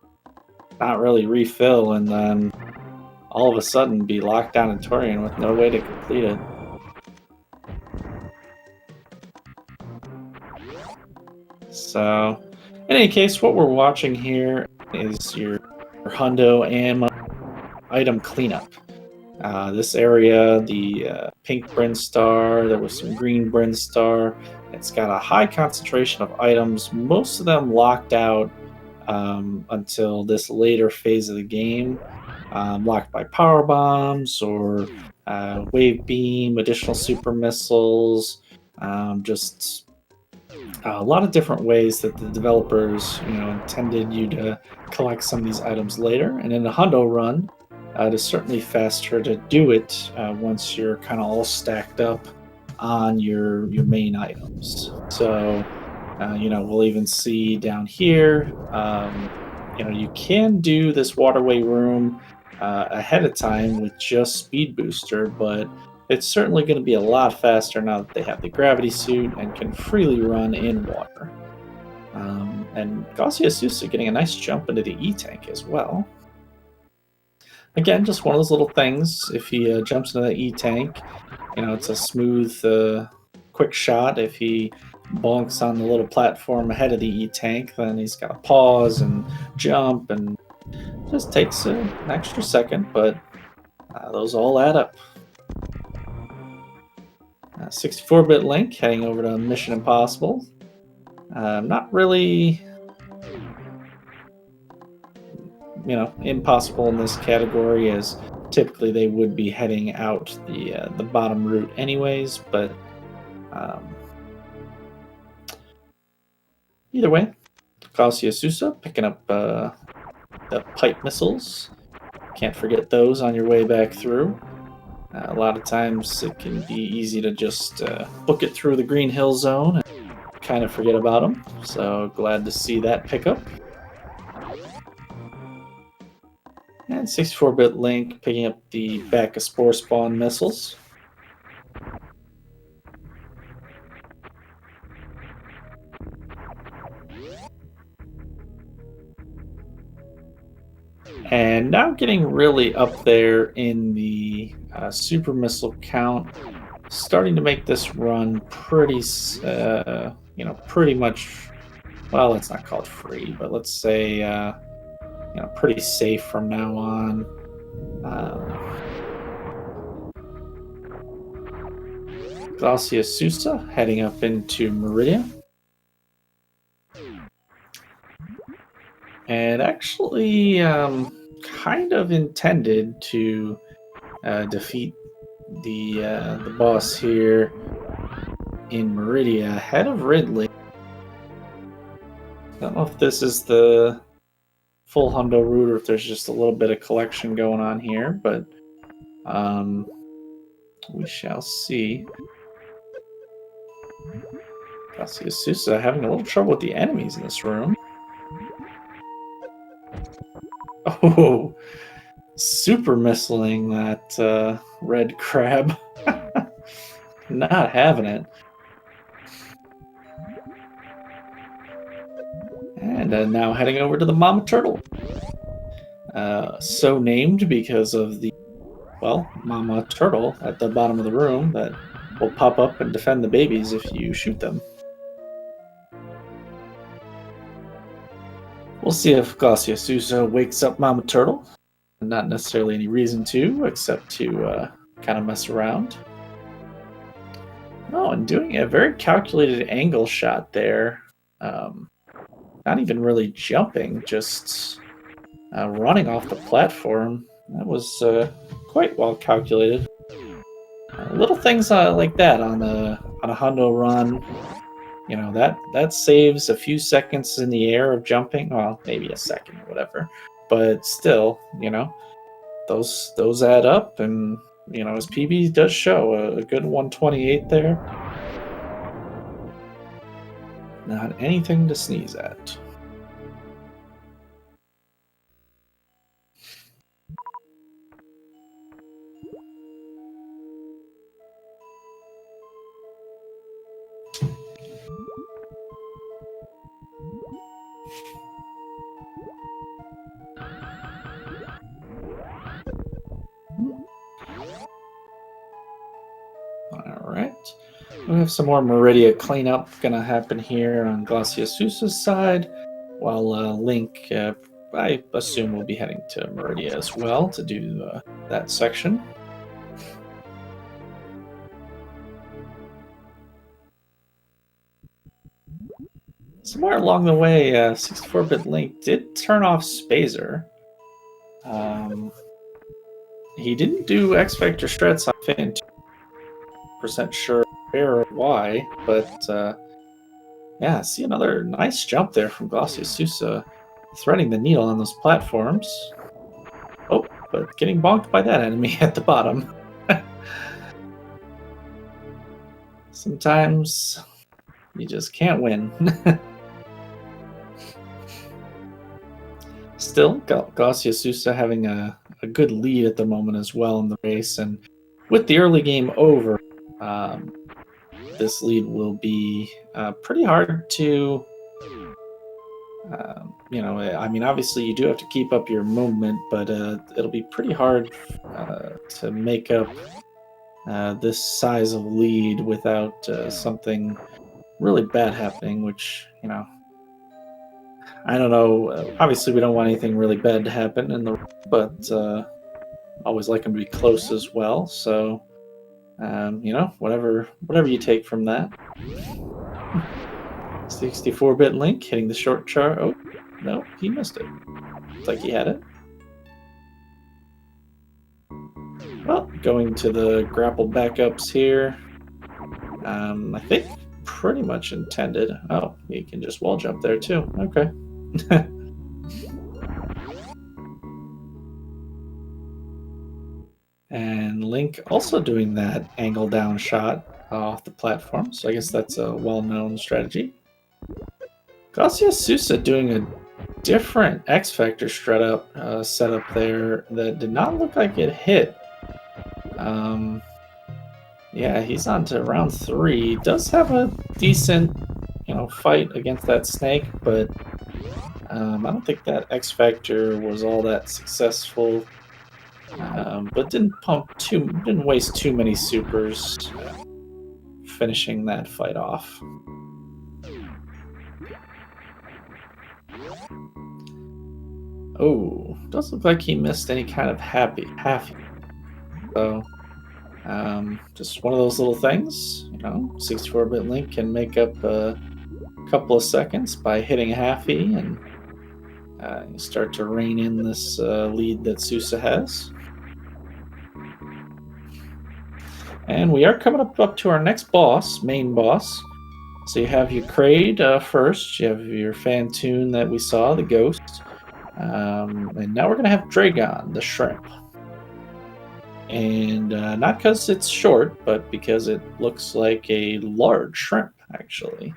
not really refill, and then all of a sudden be locked down in Torian with no way to complete it. So, in any case, what we're watching here is your hundo ammo item cleanup. This area, the pink Brinstar, there was some green Brinstar. It's got a high concentration of items, most of them locked out until this later phase of the game, locked by power bombs or wave beam, additional super missiles, just a lot of different ways that the developers intended you to collect some of these items later. And in the hundo run, it is certainly faster to do it once you're kind of all stacked up on your main items. So, we'll even see down here, you can do this waterway room ahead of time with just Speed Booster, but it's certainly going to be a lot faster now that they have the gravity suit and can freely run in water. And Garcia Sousa getting a nice jump into the E-Tank as well. Again, just one of those little things. If he jumps into the E-Tank, it's a smooth, quick shot. If he bonks on the little platform ahead of the E-Tank, then he's got to pause and jump, and just takes an extra second, but those all add up. 64-bit Link heading over to Mission Impossible. Not really, impossible in this category, as typically they would be heading out the bottom route anyways, but either way, Garcia Sousa picking up the pipe missiles. Can't forget those on your way back through. A lot of times it can be easy to just book it through the Green Hill Zone and kind of forget about them. So glad to see that pickup. And 64-bit Link picking up the back of Spore Spawn missiles. And now getting really up there in the super missile count, starting to make this run pretty, pretty much. Well, let's not call it free, but let's say, pretty safe from now on. Glacia Susa heading up into Meridia. And actually, kind of intended to defeat the boss here in Meridia ahead of Ridley. I don't know if this is the full hundo route or if there's just a little bit of collection going on here, but we shall see. Glacia Susa having a little trouble with the enemies in this room. Oh, super missiling that red crab. Not having it. And now heading over to the Mama Turtle. So named because of the, Mama Turtle at the bottom of the room that will pop up and defend the babies if you shoot them. We'll see if Glacia Susa wakes up Mama Turtle. Not necessarily any reason to, except to kind of mess around. Oh, and doing a very calculated angle shot there. Not even really jumping, just running off the platform. That was quite well calculated. Little things like that on a hundo run. That saves a few seconds in the air of jumping. Well, maybe a second or whatever. But still, those add up, and his PB does show a good 128 there. Not anything to sneeze at. Alright. We have some more Meridia cleanup gonna happen here on Glacia Susa's side, while Link, I assume, will be heading to Meridia as well to do that section. Somewhere along the way, 64-bit Link did turn off Spazer. He didn't do X Factor Strats on Finn. Percent sure where or why, but yeah, see another nice jump there from Glacia Susa, threading the needle on those platforms. Oh, but getting bonked by that enemy at the bottom. Sometimes you just can't win. Still, Glacia Susa having a good lead at the moment as well in the race, and with the early game over, this lead will be pretty hard to, obviously you do have to keep up your movement, but it'll be pretty hard to make up this size of lead without something really bad happening, which, I don't know. Obviously, we don't want anything really bad to happen but always like them to be close as well. So, whatever you take from that. 64-bit Link hitting the short char. Oh, no, he missed it. It's like he had it. Well, going to the grapple backups here. I think pretty much intended. Oh, he can just wall jump there too. Okay. And Link also doing that angle down shot off the platform, so I guess that's a well-known strategy. Glacia Susa doing a different X Factor setup there that did not look like it hit. Yeah, he's on to round 3. Does have a decent, fight against that snake, but I don't think that X Factor was all that successful. But didn't waste too many supers finishing that fight off. Oh, does look like he missed any kind of happy. So, just one of those little things, 64-bit Link can make up a couple of seconds by hitting happy, and you start to rein in this lead that Sousa has. And we are coming up to our next boss, main boss. So you have your Kraid first, you have your Fantoon that we saw, the ghost. And now we're going to have Dragon, the shrimp. And not because it's short, but because it looks like a large shrimp, actually.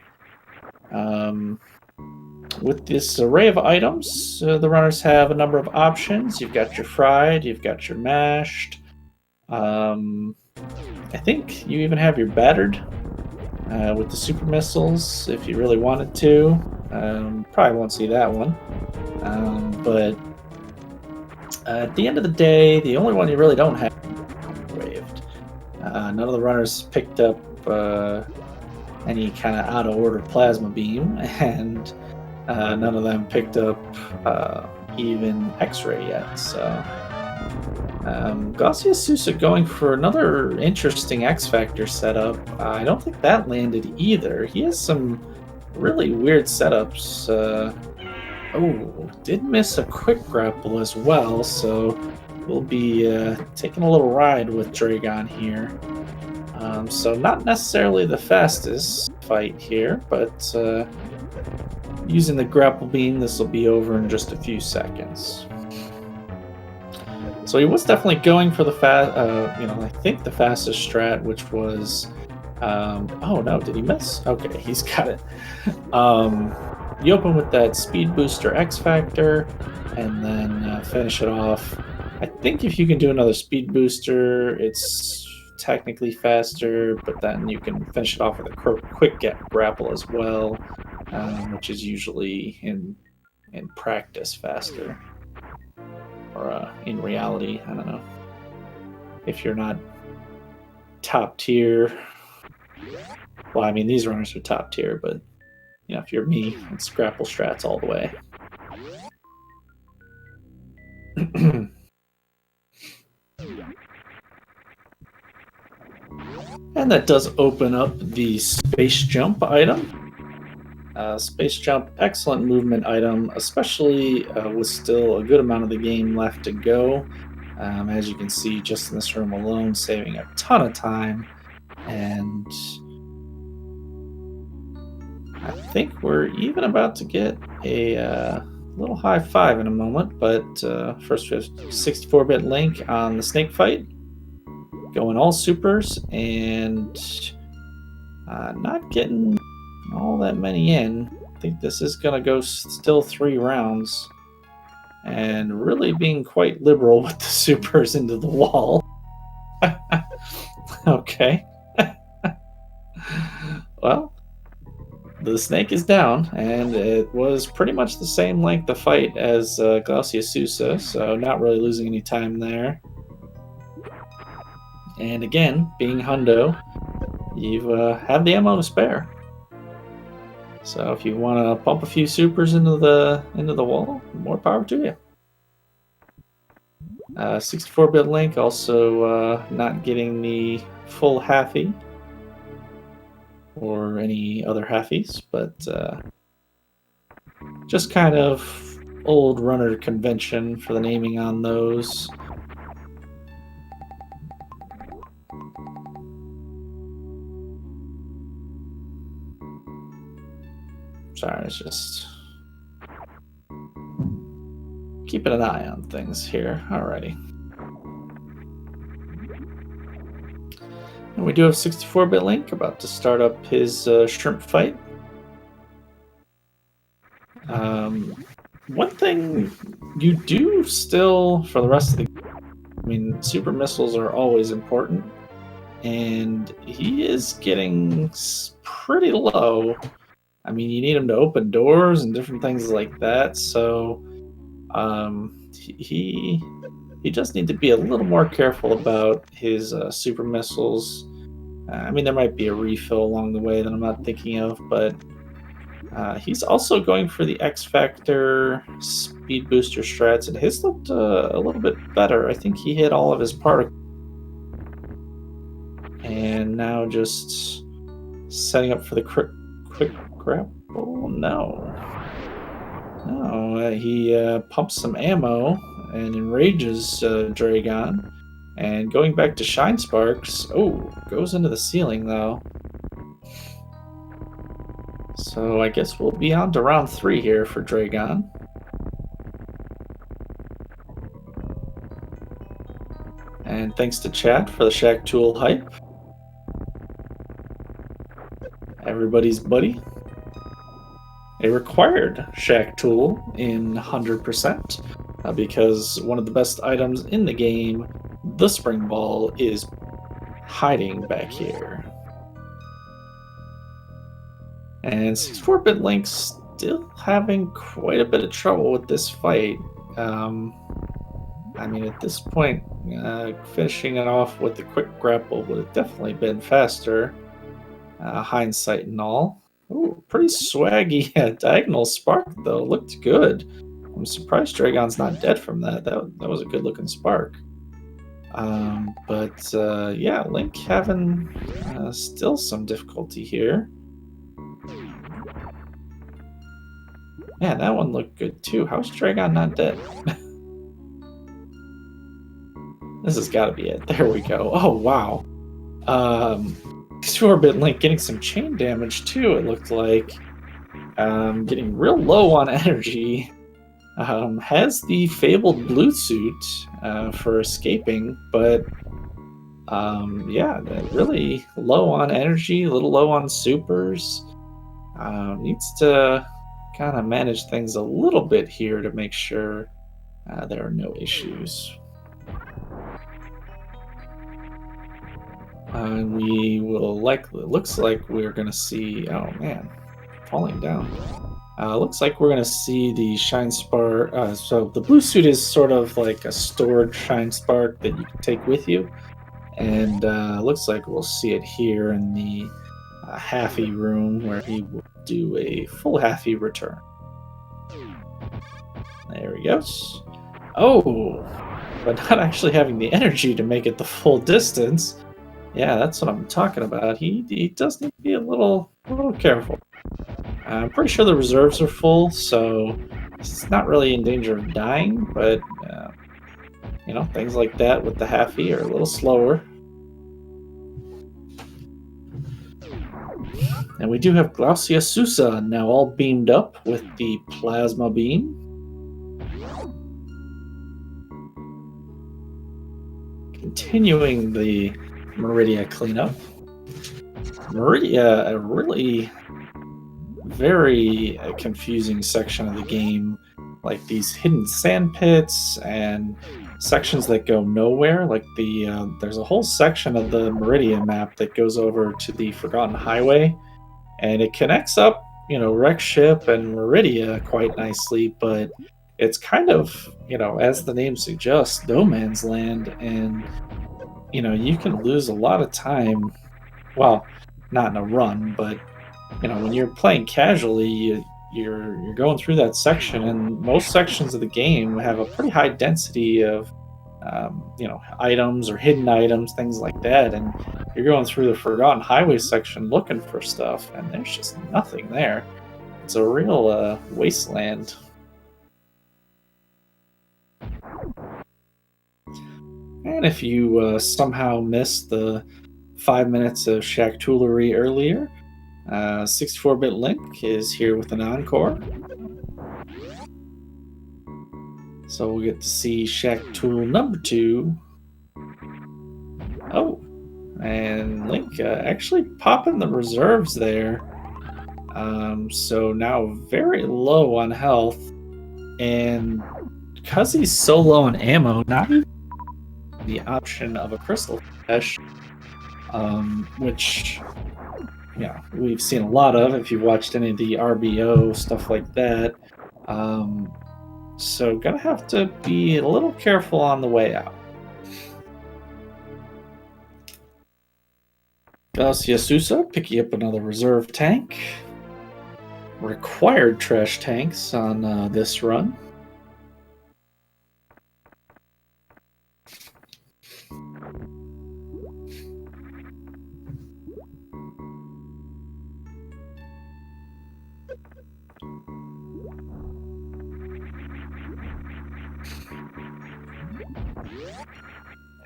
With this array of items, the runners have a number of options. You've got your fried, you've got your mashed. I think you even have your battered with the super missiles if you really wanted to. Probably won't see that one. But at the end of the day, the only one you really don't have is waved. None of the runners picked up any kind of out of order plasma beam, and none of them picked up even X-ray yet. So Glaucia Sousa going for another interesting X Factor setup. I don't think that landed either. He has some really weird setups. Did miss a quick grapple as well, so we'll be taking a little ride with Dragon here. So not necessarily the fastest fight here, but using the grapple beam, this will be over in just a few seconds. So he was definitely going for the I think the fastest strat, which was, oh no, did he miss? Okay, he's got it. You open with that speed booster X Factor, and then finish it off. I think if you can do another speed booster, it's technically faster, but then you can finish it off with a quick grapple as well, which is usually in practice faster. Or in reality, I don't know. If you're not top tier, well, I mean, these runners are top tier, but if you're me, it's grapple strats all the way. And that does open up the space jump item. Space jump, excellent movement item, especially with still a good amount of the game left to go. As you can see, just in this room alone, saving a ton of time. And I think we're even about to get a little high five in a moment. But first we have 64-bit Link on the snake fight. Going all supers and not getting all that many in. I think this is going to go still 3 rounds. And really being quite liberal with the supers into the wall. Okay. Well, the snake is down, and it was pretty much the same length of fight as Glaucia Sousa, so not really losing any time there. And again, being Hundo, you have the ammo to spare. So if you want to pump a few supers into the wall, more power to you. 64-bit Link also not getting the full halfie or any other halfies, but just kind of old runner convention for the naming on those. Sorry, it's just keeping an eye on things here. Alrighty. And we do have 64-bit Link about to start up his shrimp fight. one thing you do still, for the rest of the game, I mean, super missiles are always important, and he is getting pretty low. I mean, you need him to open doors and different things like that, so he just need to be a little more careful about his super missiles. I mean, there might be a refill along the way that I'm not thinking of, but he's also going for the X Factor speed booster strats, and his looked a little bit better. I think he hit all of his particles, and now just setting up for the quick grapple. No, no, he pumps some ammo and enrages Dragon. And going back to Shine Sparks, oh, goes into the ceiling though. So I guess we'll be on to round 3 here for Dragon. And thanks to chat for the Shack Tool hype. Everybody's buddy. A required Shack Tool in 100%, because one of the best items in the game, the Spring Ball, is hiding back here. And 64-bit Link still having quite a bit of trouble with this fight. I mean, at this point, finishing it off with the quick grapple would have definitely been faster. Hindsight and all. Ooh, pretty swaggy diagonal spark though. Looked good. I'm surprised Dragon's not dead from that. That was a good looking spark. But yeah, Link having still some difficulty here. Man, that one looked good too. How's Dragon not dead? This has got to be it. There we go. Oh, wow. 4-bit Link getting some chain damage too, it looked like. Getting real low on energy. Has the fabled blue suit for escaping, but yeah, really low on energy, a little low on supers. Needs to kind of manage things a little bit here to make sure there are no issues. We will likely, looks like we're going to see, oh man, falling down. Looks like we're going to see the Shine Spark. So the blue suit is sort of like a stored Shine Spark that you can take with you. And looks like we'll see it here in the Halfy room where he will do a full Halfy return. There he goes. Oh, but not actually having the energy to make it the full distance. Yeah, that's what I'm talking about. He does need to be a little careful. I'm pretty sure the reserves are full, so it's not really in danger of dying, but you know, things like that with the Halfy are a little slower. And we do have Glaucia Sousa now all beamed up with the plasma beam. Continuing the Meridia cleanup. Meridia, a really very confusing section of the game, like these hidden sand pits and sections that go nowhere. Like there's a whole section of the Meridia map that goes over to the Forgotten Highway, and it connects up, you know, Wreck Ship and Meridia quite nicely, but it's kind of, you know, as the name suggests, no man's land, and you know, you can lose a lot of time. Well, not in a run, but you know, when you're playing casually, you're going through that section, and most sections of the game have a pretty high density of you know, items or hidden items, things like that, and you're going through the Forgotten Highway section looking for stuff, and there's just nothing there. It's a real wasteland. And if you somehow missed the 5 minutes of Shack Toolery earlier, 64-bit Link is here with an encore. So we'll get to see Shack Tool number 2. Oh, and Link actually popping the reserves there. So now very low on health. And because he's so low on ammo, not even the option of a crystal flash, which we've seen a lot of if you've watched any of the RBO stuff like that. So gonna have to be a little careful on the way out. Garcia Sousa picking up another reserve tank. Required trash tanks on this run.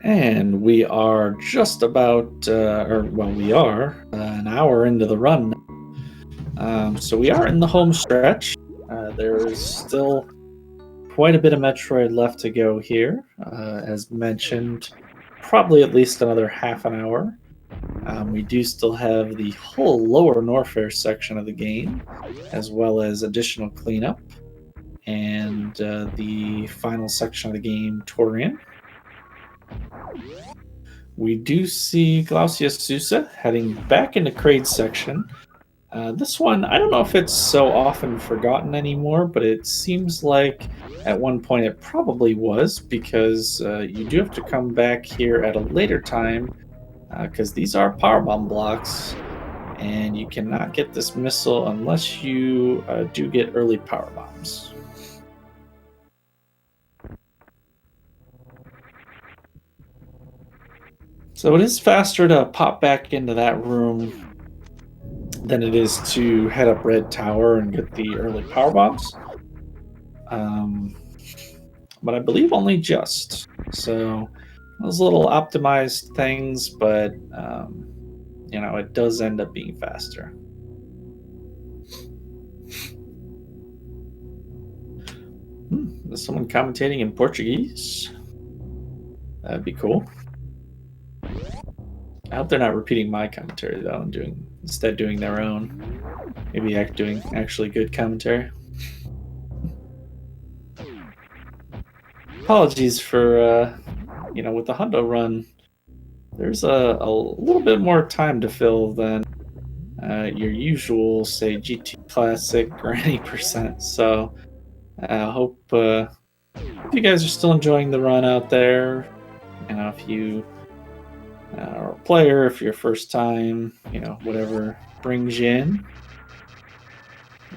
And we are just about, we are an hour into the run. So we are in the home stretch. There's still quite a bit of Metroid left to go here. As mentioned, probably at least another half an hour. We do still have the whole lower Norfair section of the game, as well as additional cleanup, and the final section of the game, Torian. We do see Glaucia Sousa heading back into Kraid's section. This one, I don't know if it's so often forgotten anymore, but it seems like at one point it probably was, because you do have to come back here at a later time, because these are powerbomb blocks, and you cannot get this missile unless you do get early powerbombs. So it is faster to pop back into that room than it is to head up Red Tower and get the early powerbombs. But I believe only just. So those little optimized things, but it does end up being faster. Is someone commentating in Portuguese? That'd be cool. I hope they're not repeating my commentary though, and instead doing their own. Maybe doing actually good commentary. Apologies for with the Hundo run, there's a little bit more time to fill than your usual, say, GT Classic or any percent. So I hope you guys are still enjoying the run out there. If you are a player, if you're first time, whatever brings you in.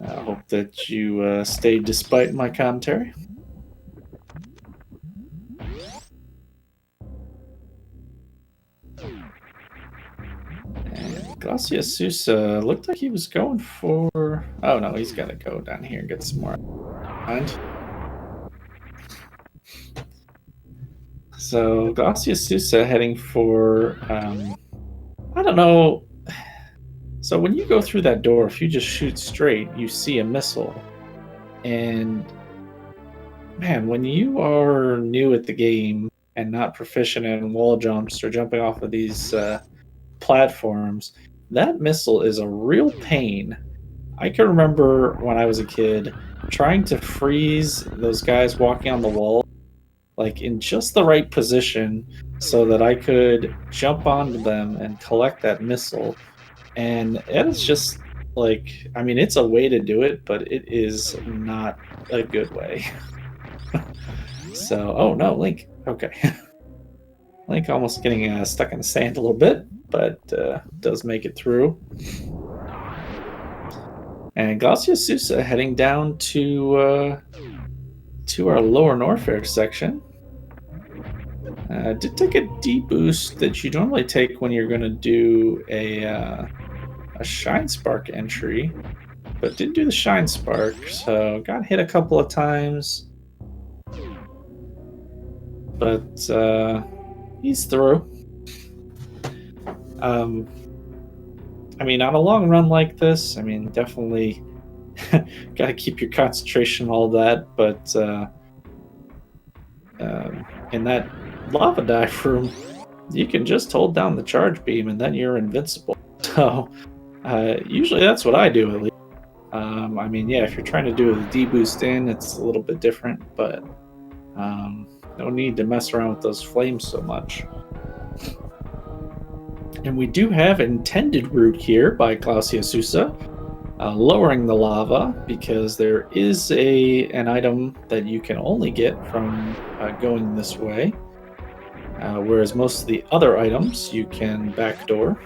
I hope that you stayed despite my commentary. And Glaucia Sousa looked like he was going for... Oh no, he's got to go down here and get some more. So Glaucia Sousa heading for... I don't know... So when you go through that door, if you just shoot straight, you see a missile. And man, when you are new at the game and not proficient in wall jumps or jumping off of these platforms, that missile is a real pain. I can remember when I was a kid trying to freeze those guys walking on the wall, like in just the right position so that I could jump onto them and collect that missile. And it is just it's a way to do it, but it is not a good way. So, oh no, Link. Okay. Link almost getting stuck in the sand a little bit, but does make it through. And Glaucia Sousa heading down to our lower Norfair section. Did take a D-boost that you normally take when you're going to do a Shine Spark entry, but didn't do the Shine Spark, so got hit a couple of times. But he's through. On a long run like this, definitely got to keep your concentration, all that, but in that lava dive room, you can just hold down the charge beam and then you're invincible. So usually that's what I do, at least. I mean, yeah, if you're trying to do a D-boost in, it's a little bit different, but no need to mess around with those flames so much. And we do have intended route here by Glaucia Sousa, lowering the lava, because there is an item that you can only get from going this way, whereas most of the other items you can backdoor.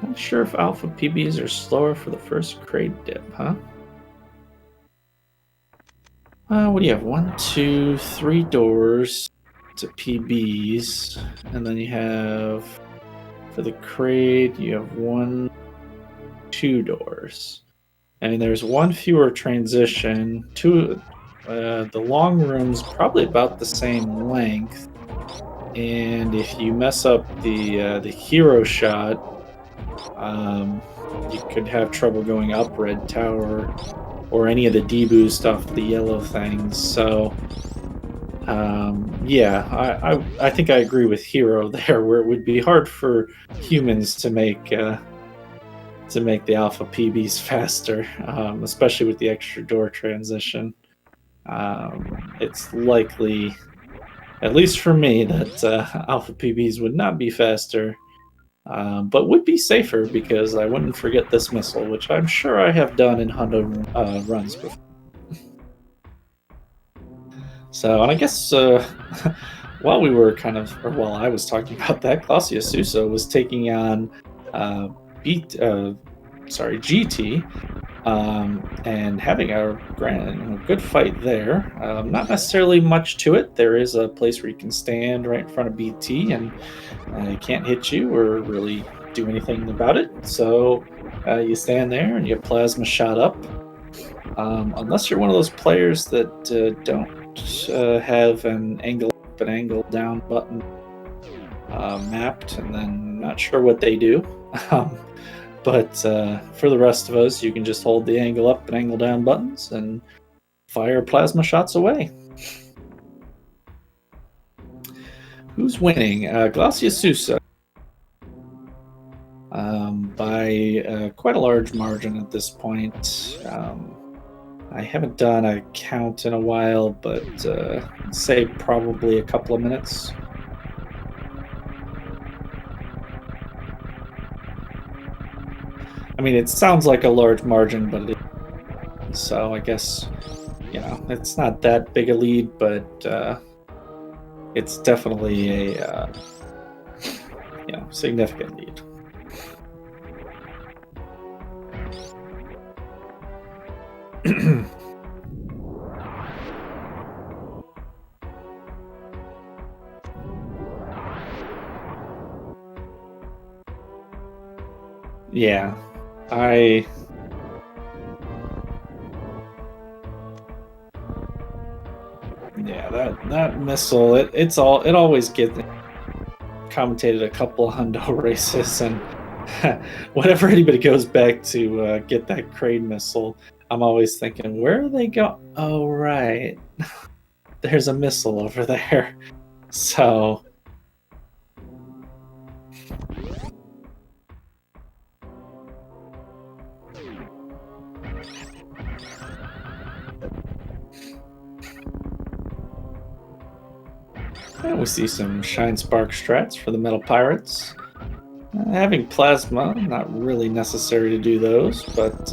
Not sure if alpha PBs are slower for the first crate dip, huh? What do you have? 1, 2, 3 doors to PBs, and then you have for the crate you have 1, 2 doors. I mean, there's one fewer transition. The long room's probably about the same length, and if you mess up the hero shot, you could have trouble going up Red Tower or any of the deboost stuff, the yellow things. So, yeah, I think I agree with Hero there, where it would be hard for humans to make the alpha PBs faster, especially with the extra door transition. It's likely, at least for me, that alpha PBs would not be faster, but would be safer because I wouldn't forget this missile, which I'm sure I have done in Hundo runs before. So, and I guess while I was talking about that, Glaucia Sousa was taking on GT, and having a good fight there. Not necessarily much to it. There is a place where you can stand right in front of BT, and he can't hit you or really do anything about it. So you stand there and you plasma shot up. Unless you're one of those players that don't have an angle up and angle down button mapped, and then not sure what they do. But for the rest of us, you can just hold the angle up and angle down buttons and fire plasma shots away. Who's winning? Glaucia Sousa. By quite a large margin at this point. I haven't done a count in a while, but say probably a couple of minutes. I mean, it sounds like a large margin, but it is. So I guess, it's not that big a lead, but it's definitely a significant lead. Yeah, that missile, it always gets commentated a couple of hundo races, and whenever anybody goes back to get that crane missile, I'm always thinking, where are they going? Oh, right. There's a missile over there. So and we see some Shine Spark strats for the Metal Pirates. Having plasma, not really necessary to do those, but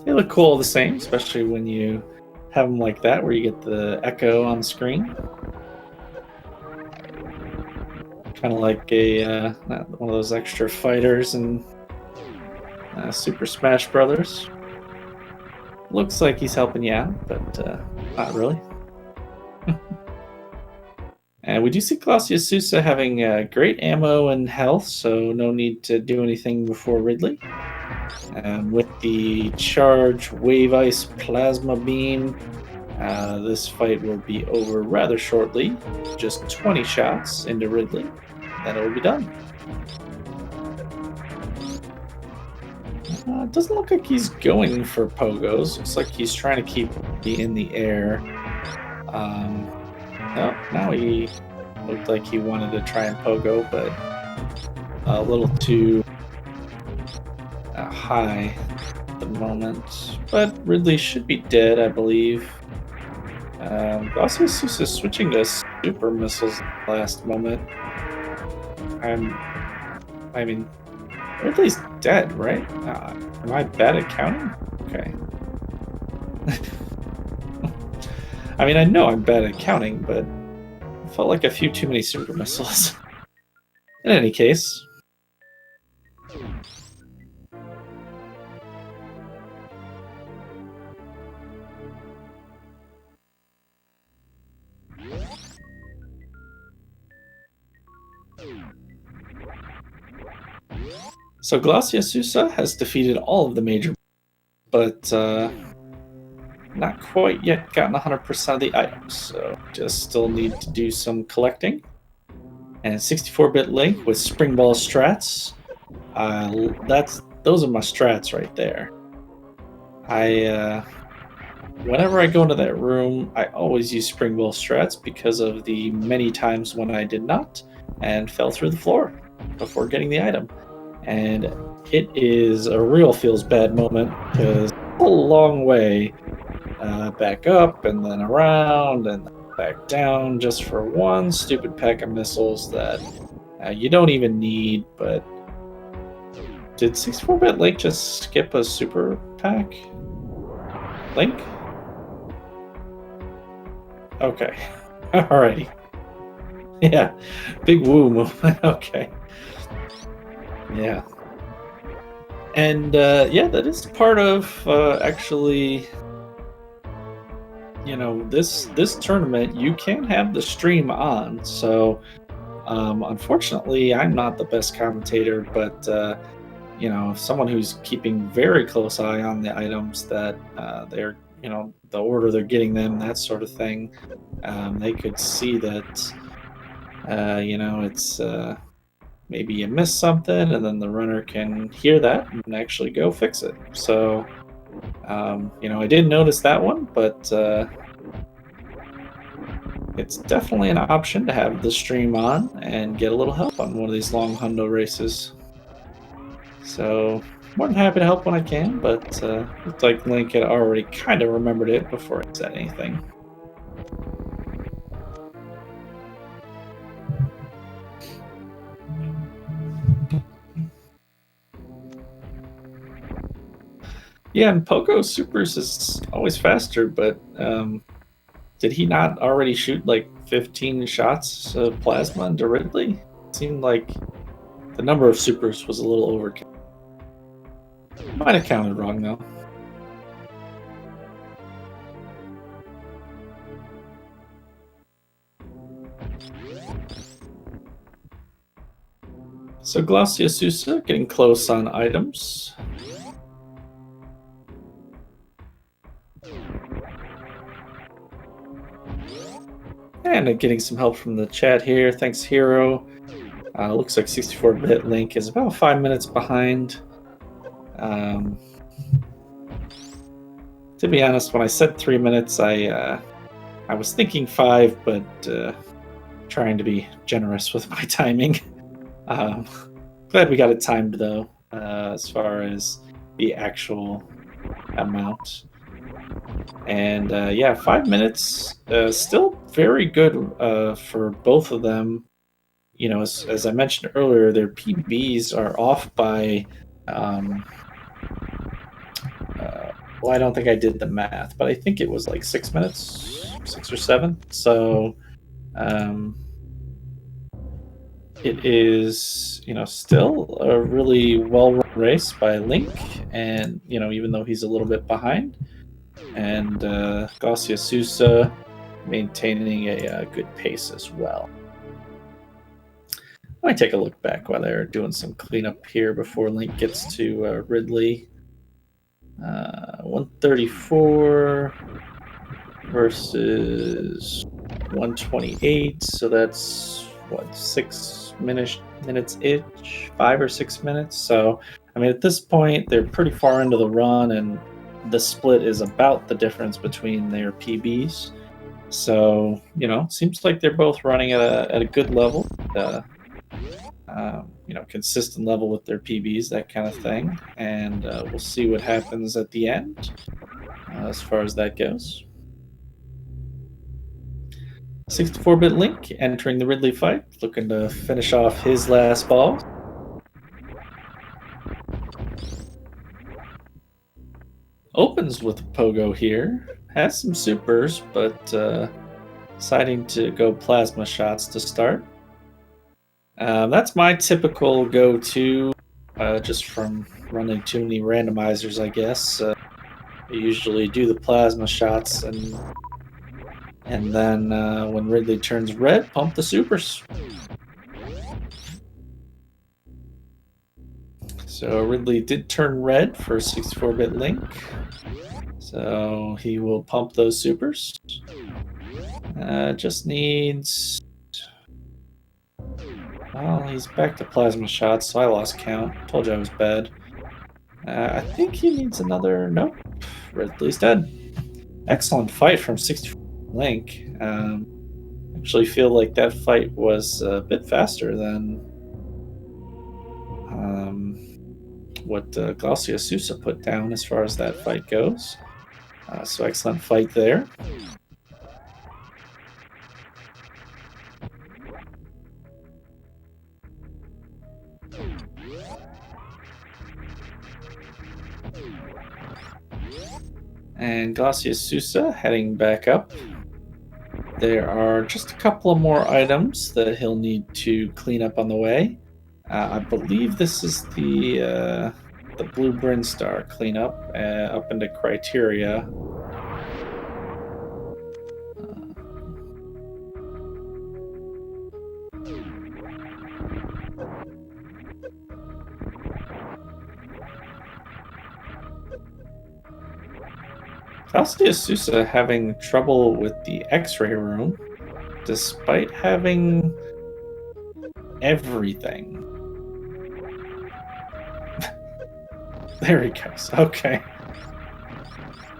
they look cool all the same, especially when you have them like that, where you get the echo on the screen. Kind of like one of those extra fighters in Super Smash Brothers. Looks like he's helping you out, but not really. And we do see Glaucia Sousa having great ammo and health, so no need to do anything before Ridley. With the charge Wave Ice Plasma Beam, this fight will be over rather shortly. Just 20 shots into Ridley, then it will be done. It doesn't look like he's going for pogos. Looks like he's trying to keep me in the air. Oh, now he looked like he wanted to try and pogo, but a little too high at the moment. But Ridley should be dead, I believe. Also, Sousa switching to super missiles last moment. I mean, Ridley's dead, right? Am I bad at counting? Okay. I mean, I know I'm bad at counting, but I felt like a few too many super missiles. In any case. So Glacia Sousa has defeated all of the major, but not quite yet gotten 100% of the items, so just still need to do some collecting. And 64-bit Link with Spring Ball strats. Those are my strats right there. Whenever I go into that room, I always use Spring Ball strats because of the many times when I did not and fell through the floor before getting the item. And it is a real feels bad moment because it's a long way back up and then around and back down just for one stupid pack of missiles that you don't even need. But did 64-bit Link just skip a super pack? Link? Okay. Alrighty. Yeah. Big woo moment. Okay. Yeah. And yeah, that is part of actually, this tournament. You can have the stream on. So unfortunately, I'm not the best commentator, but someone who's keeping very close eye on the items that they're, the order they're getting them, that sort of thing, they could see that, it's maybe you missed something, and then the runner can hear that and actually go fix it. So, I did notice that one, but it's definitely an option to have the stream on and get a little help on one of these long hundo races. So, more than happy to help when I can, but looks like Link had already kind of remembered it before I said anything. Yeah, and Pogo Supers is always faster, but did he not already shoot like 15 shots of plasma into Ridley? It seemed like the number of supers was a little overkill. Might have counted wrong, though. So Glacia Sousa getting close on items. And getting some help from the chat here. Thanks, Hero. Looks like 64-bit Link is about 5 minutes behind. To be honest, when I said 3 minutes, I was thinking 5, but trying to be generous with my timing. Glad we got it timed, though, as far as the actual amount. And yeah, 5 minutes, still very good for both of them. As I mentioned earlier, their PBs are off by, well, I don't think I did the math, but I think it was like 6 minutes, 6 or 7. So it is, still a really well-run race by Link, and, even though he's a little bit behind. And Glacia Sousa maintaining a good pace as well. I might take a look back while they're doing some cleanup here before Link gets to Ridley. 134 versus 128, so that's what, 6 minutes each, 5 or 6 minutes. So I mean, at this point, they're pretty far into the run, and the split is about the difference between their PBs. So, seems like they're both running at a good level, consistent level with their PBs, that kind of thing. And we'll see what happens at the end as far as that goes. 64-bit Link entering the Ridley fight, looking to finish off his last ball. Opens with a Pogo here. Has some supers, but deciding to go plasma shots to start. That's my typical go-to, just from running too many randomizers, I guess. I usually do the plasma shots, and then when Ridley turns red, pump the supers. So Ridley did turn red for 64-bit Link. So he will pump those supers. Just needs... Well, he's back to plasma shots, so I lost count. Told you I was bad. I think he needs another... Nope. Ridley's dead. Excellent fight from 64 Link. Actually feel like that fight was a bit faster than what Glaucia Sousa put down as far as that fight goes. So excellent fight there. And Glaucia Sousa heading back up. There are just a couple of more items that he'll need to clean up on the way. I believe this is the Blue Brinstar cleanup up into Criteria. Glaucia Sousa having trouble with the X-ray room, despite having everything. There he goes. Okay.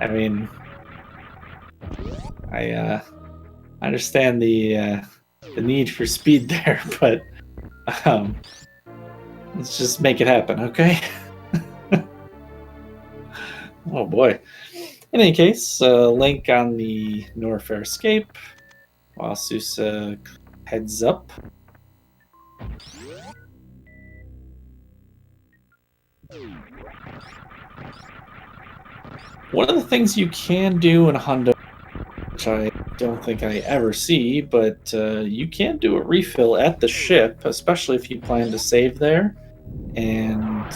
I mean, I understand the need for speed there, but let's just make it happen, okay? Oh boy. In any case, Link on the Norfair escape, while Sousa heads up. One of the things you can do in Hundo, which I don't think I ever see, but you can do a refill at the ship, especially if you plan to save there, and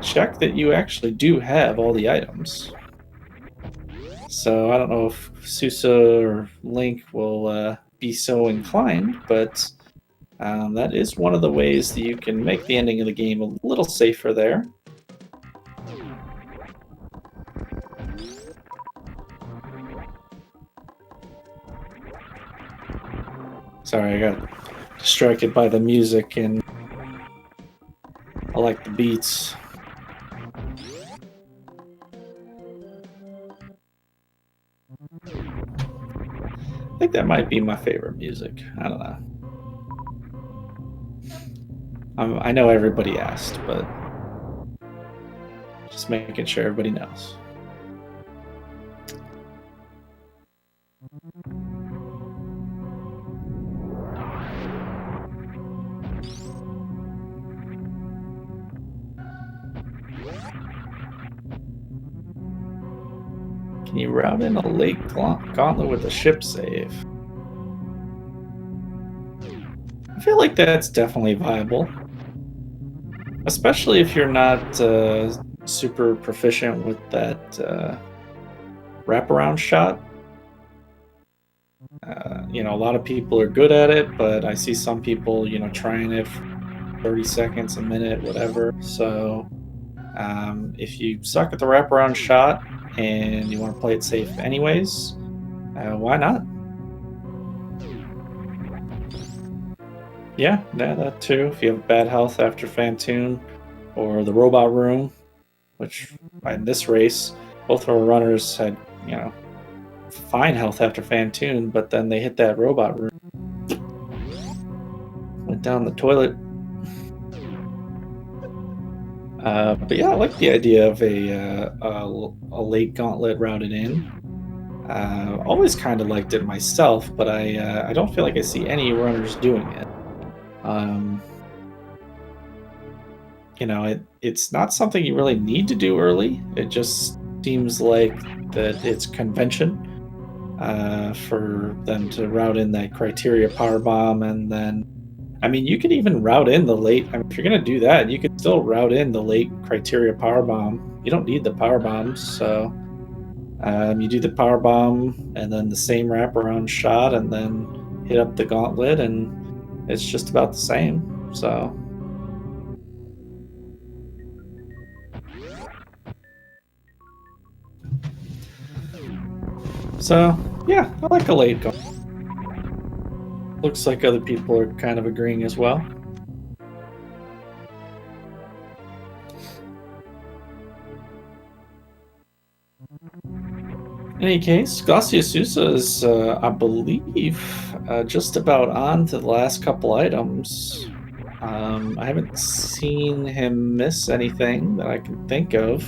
check that you actually do have all the items. So I don't know if Sousa or Link will be so inclined, but that is one of the ways that you can make the ending of the game a little safer there. Sorry, I got distracted by the music, and I like the beats. I think that might be my favorite music. I don't know. I know everybody asked, but just making sure everybody knows. Can you route in a late gauntlet with a ship save? I feel like that's definitely viable. Especially if you're not super proficient with that wraparound shot. A lot of people are good at it, but I see some people, trying it for 30 seconds, a minute, whatever. So if you suck at the wraparound shot and you want to play it safe anyways, why not? Yeah, that too. If you have bad health after Fantoon or the robot room, which in this race, both of our runners had, fine health after Fantoon, but then they hit that robot room. Went down the toilet. But yeah, I like the idea of a late gauntlet routed in. Always kind of liked it myself, but I don't feel like I see any runners doing it. It's not something you really need to do early. It just seems like that it's convention for them to route in that criteria power bomb, and then you could even route in the late. If you're gonna do that, you could still route in the late criteria power bomb. You don't need the power bombs, so you do the power bomb and then the same wraparound shot, and then hit up the gauntlet, and it's just about the same. So yeah, I like a late gauntlet. Looks like other people are kind of agreeing as well. In any case, Garcia Sousa is, I believe, just about on to the last couple items. I haven't seen him miss anything that I can think of.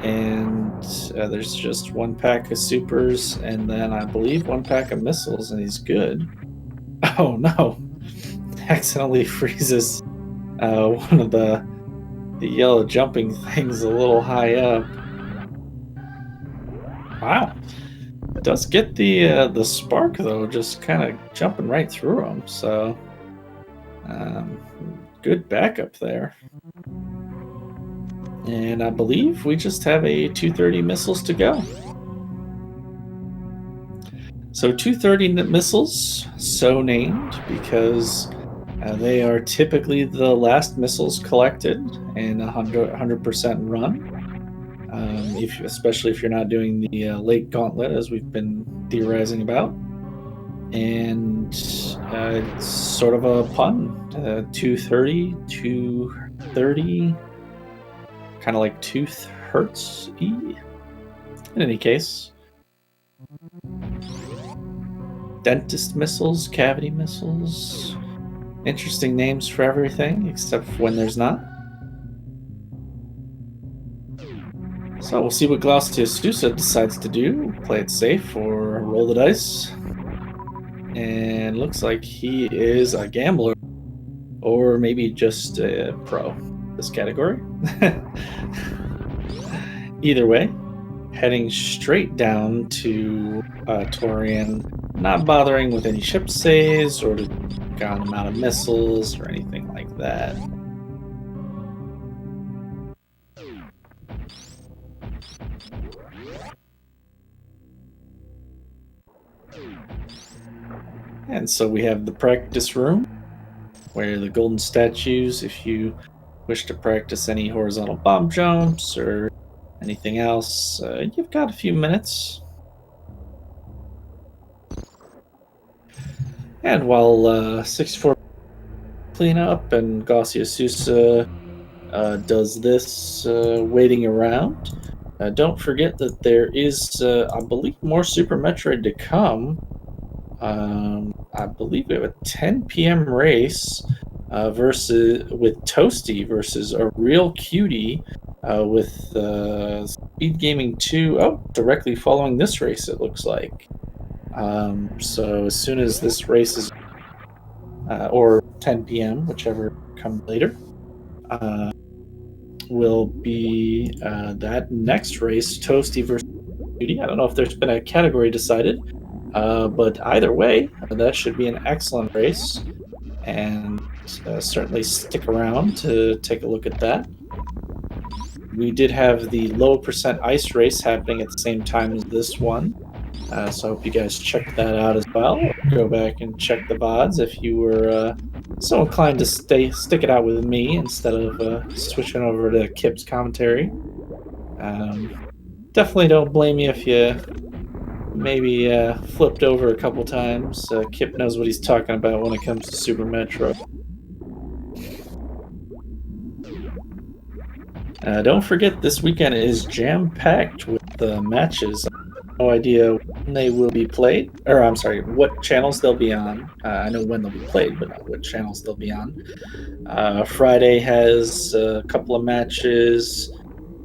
And there's just one pack of supers, and then I believe one pack of missiles, and he's good. Oh no! Accidentally freezes one of the yellow jumping things a little high up. Wow, it does get the spark though, just kind of jumping right through him. So good backup there. And I believe we just have a 230 missiles to go. So 230 missiles, so named because they are typically the last missiles collected in a 100% run. Especially if you're not doing the late gauntlet, as we've been theorizing about. And it's sort of a pun. 230, 230, kind of like 2 hertz E. In any case, dentist missiles, cavity missiles, interesting names for everything, except for when there's not. So we'll see what Glaucia Sousa decides to do. Play it safe or roll the dice. And looks like he is a gambler. Or maybe just a pro this category. Either way, heading straight down to Torian, not bothering with any ship saves or to count the amount of missiles or anything like that. And so we have the practice room, where the golden statues, if you wish to practice any horizontal bomb jumps or anything else, you've got a few minutes. And while 64 clean up and Garcia Sousa does this waiting around, don't forget that there is, I believe, more Super Metroid to come. I believe we have a 10 p.m. race with Toasty versus a real cutie with SpeedGaming 2. Oh, directly following this race, it looks like. So as soon as this race is, or 10 p.m., whichever comes later, will be that next race, Toasty versus cutie. I don't know if there's been a category decided. But either way, that should be an excellent race, and certainly stick around to take a look at that. We did have the low percent ice race happening at the same time as this one, so I hope you guys check that out as well. Go back and check the VODs if you were so inclined to stick it out with me instead of switching over to Kip's commentary. Definitely don't blame me if you maybe flipped over a couple times. Kip knows what he's talking about when it comes to Super Metroid. Don't forget, this weekend is jam-packed with matches. no idea when they will be played, or I'm sorry, what channels they'll be on. I know when they'll be played, but not what channels they'll be on. Friday has a couple of matches.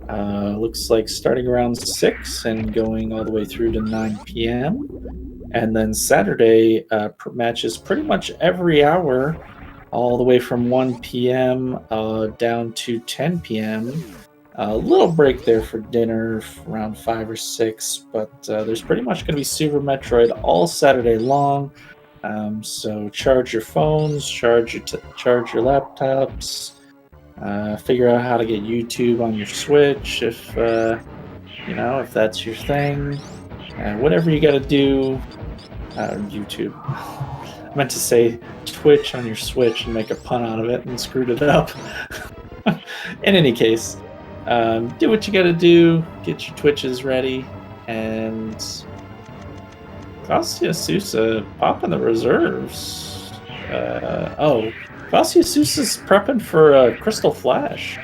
Looks like starting around 6 and going all the way through to 9 p.m. And then Saturday matches pretty much every hour, all the way from 1 p.m. Down to 10 p.m. A little break there for dinner around 5 or 6, but there's pretty much going to be Super Metroid all Saturday long. So charge your phones, charge your laptops, figure out how to get YouTube on your Switch if that's your thing. Whatever you got to do, YouTube. I meant to say Twitch on your Switch and make a pun out of it and screwed it up. In any case, do what you got to do, get your Twitches ready, and Glacia Sousa popping the reserves. Glacia Sousa's prepping for Crystal Flash.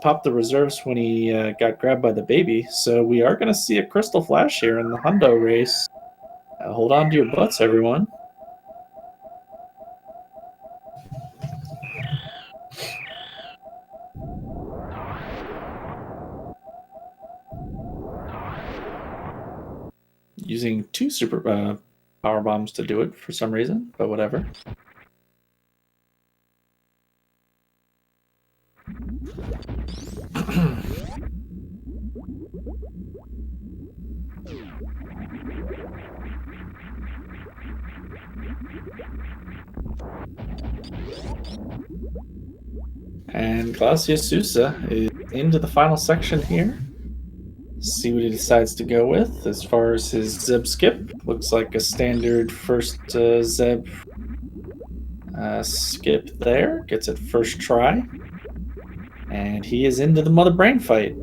Popped the reserves when he got grabbed by the baby, so we are going to see a Crystal Flash here in the Hundo race. Hold on to your butts, everyone. Using 2 super power bombs to do it for some reason, but whatever. And Glacia Sousa is into the final section here. See what he decides to go with as far as his Zeb skip. Looks like a standard first Zeb skip there. Gets it first try. And he is into the Mother Brain fight.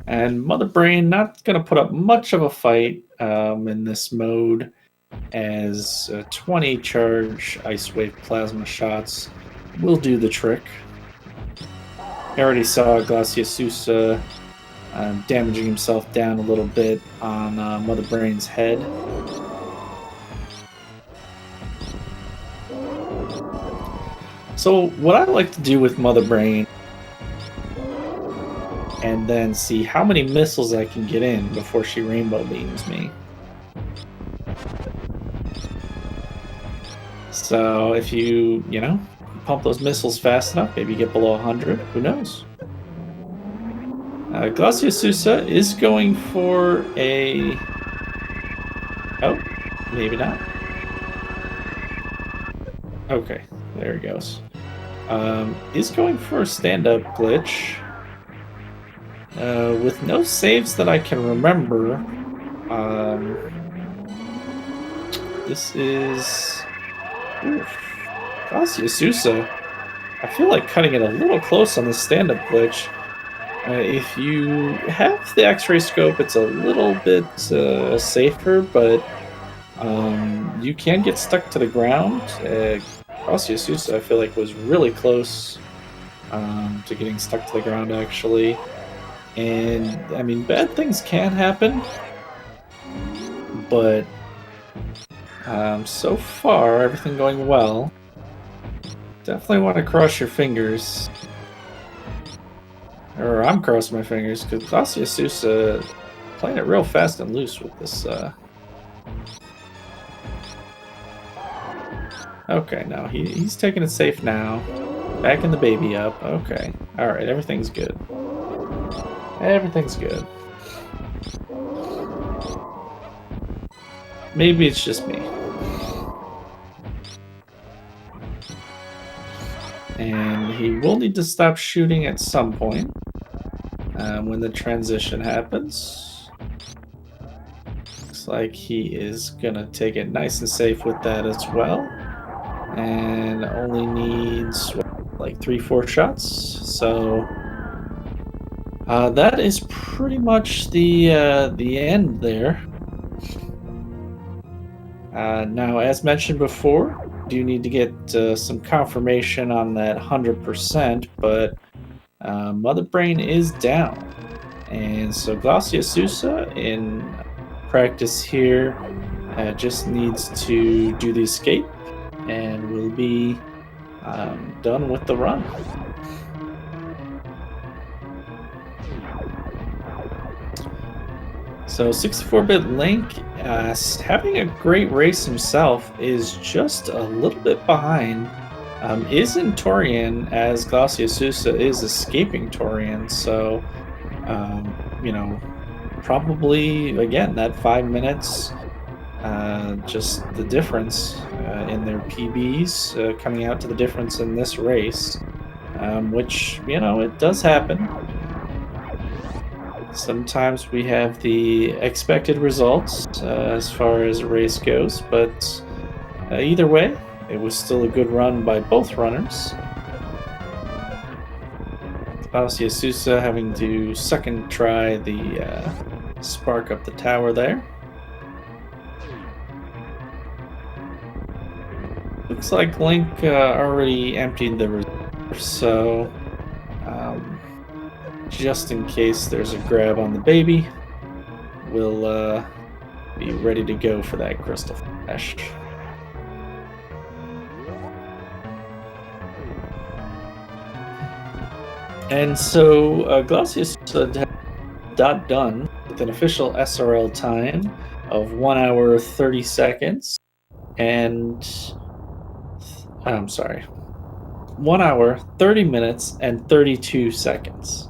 And Mother Brain not going to put up much of a fight in this mode, as 20 charge Ice Wave Plasma shots will do the trick. I already saw Glacia Sousa damaging himself down a little bit on Mother Brain's head. So what I like to do with Mother Brain, and then see how many missiles I can get in before she rainbow beams me. So if you pump those missiles fast enough, maybe get below 100, who knows? Glacia Sousa is going for a... Oh, maybe not. Okay, there he goes. Is going for a stand-up glitch. With no saves that I can remember, this is... Glacia Sousa. I feel like cutting it a little close on the stand-up glitch. If you have the X-ray scope, it's a little bit safer, but you can get stuck to the ground. Glacia Sousa, I feel like, was really close to getting stuck to the ground, actually. And, I mean, bad things can happen, but so far, everything going well. Definitely want to cross your fingers. Or I'm crossing my fingers, because Glacia Sousa playing it real fast and loose with this. Okay, no, he's taking it safe now. Backing the baby up. Okay. Alright, everything's good. Everything's good. Maybe it's just me. And he will need to stop shooting at some point when the transition happens. Looks like he is gonna take it nice and safe with that as well. And only needs like 3-4 shots. So That is pretty much the end there. Now, as mentioned before, do need to get some confirmation on that 100%, but Mother Brain is down. And so Glacia Sousa in practice here just needs to do the escape and will be done with the run. So 64-bit Link, having a great race himself, is just a little bit behind. Is in Torian as Glacia Sousa is escaping Torian, so probably again that 5 minutes, just the difference in their PBs coming out to the difference in this race, which it does happen. Sometimes we have the expected results as far as a race goes, but either way, it was still a good run by both runners. Glacia Sousa having to second try the spark up the tower there. Looks like Link already emptied the reserve, so just in case there's a grab on the baby, we'll be ready to go for that crystal flash. And so Glacia Sousa got done with an official SRL time of 1 hour 30 seconds, and I'm sorry, 1 hour 30 minutes and 32 seconds.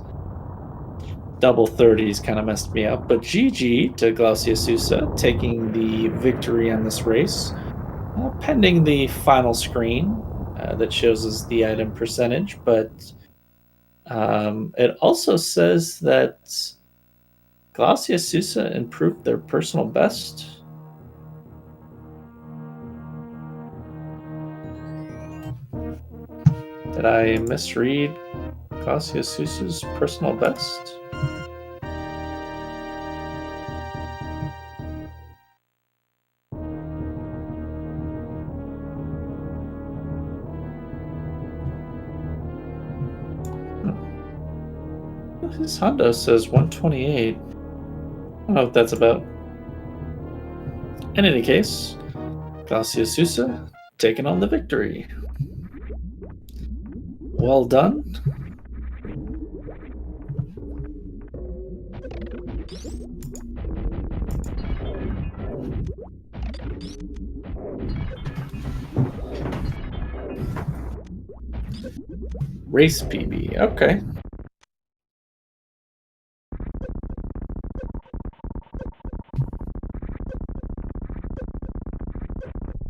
Double 30s kind of messed me up, but GG to Glacia Sousa, taking the victory on this race, pending the final screen that shows us the item percentage, but it also says that Glacia Sousa improved their personal best. Did I misread Glacia Sousa's personal best? His Hondo says 128. I don't know what that's about. In any case, Glacia Sousa taking on the victory. Well done. Race PB, okay.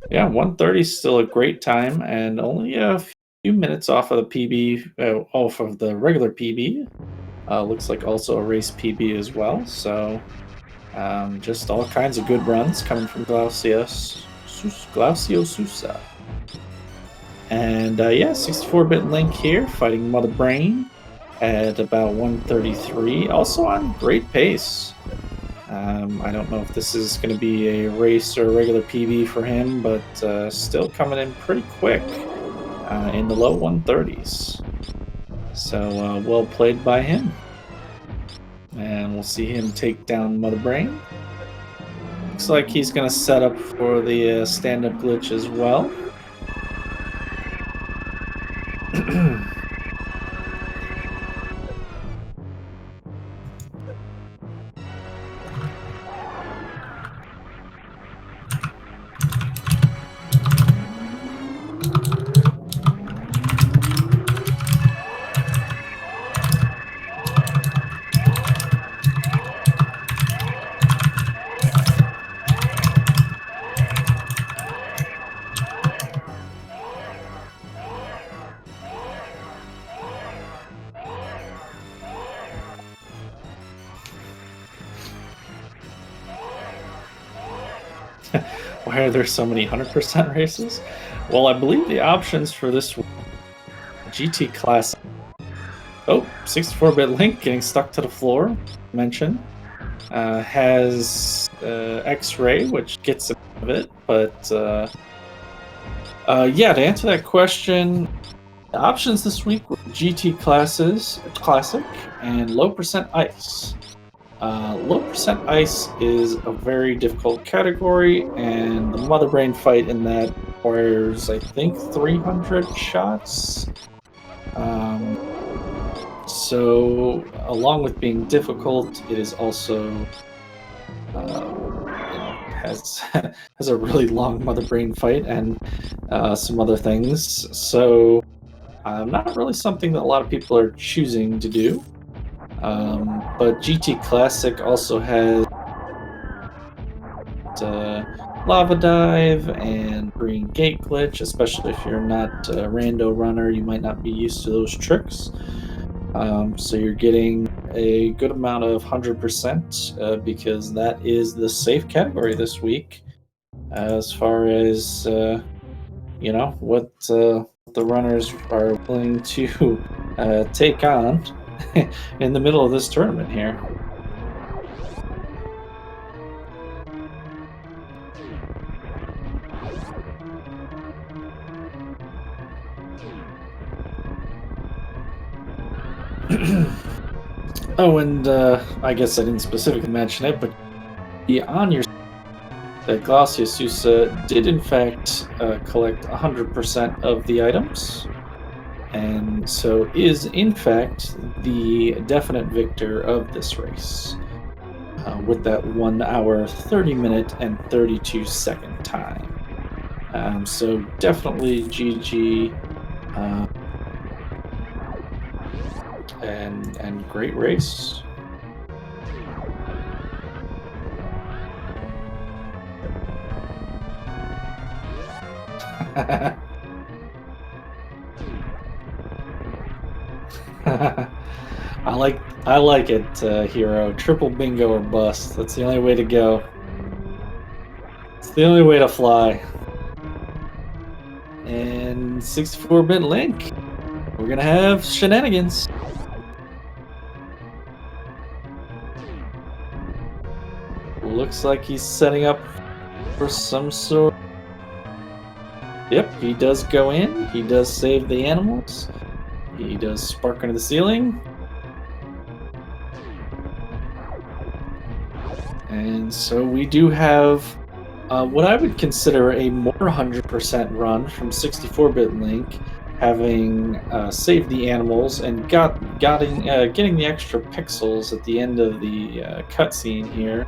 Yeah, 130 is still a great time, and only a few minutes off of the PB, off of the regular PB. Looks like also a race PB as well. So just all kinds of good runs coming from Glacio Sousa. And yeah, 64-bit Link here fighting Mother Brain at about 133. Also on great pace. I don't know if this is going to be a race or a regular PB for him, but still coming in pretty quick in the low 130s. So well played by him. And we'll see him take down Mother Brain. Looks like he's going to set up for the stand-up glitch as well. Why are there so many 100% races? Well, I believe the options for this GT class Oh, 64-bit Link getting stuck to the floor. Mention has X-ray, which gets him out of it. But yeah, to answer that question, the options this week were GT Classic and Low Percent Ice. Low Percent Ice is a very difficult category, and the Mother Brain fight in that requires, I think, 300 shots. Um, so, along with being difficult, it is also, has has a really long Mother Brain fight and some other things. So, not really something that a lot of people are choosing to do. But GT Classic also has Lava Dive and Green Gate Glitch, especially if you're not a rando runner, you might not be used to those tricks. So you're getting a good amount of 100% because that is the safe category this week as far as what the runners are willing to take on in the middle of this tournament here. Oh, and I guess I didn't specifically mention it, but on your that Glacia Susa did in fact collect 100% of the items, and so is in fact the definite victor of this race with that 1 hour 30 minute and 32-second time. So definitely GG, and great race. I like it, Hero. Triple bingo or bust. That's the only way to go. It's the only way to fly. And 64-bit Link. We're gonna have shenanigans. Looks like he's setting up for some sort. Yep, he does go in. He does save the animals. He does spark under the ceiling. And so we do have what I would consider a more 100% run from 64-bit Link, having saved the animals and getting the extra pixels at the end of the cutscene here.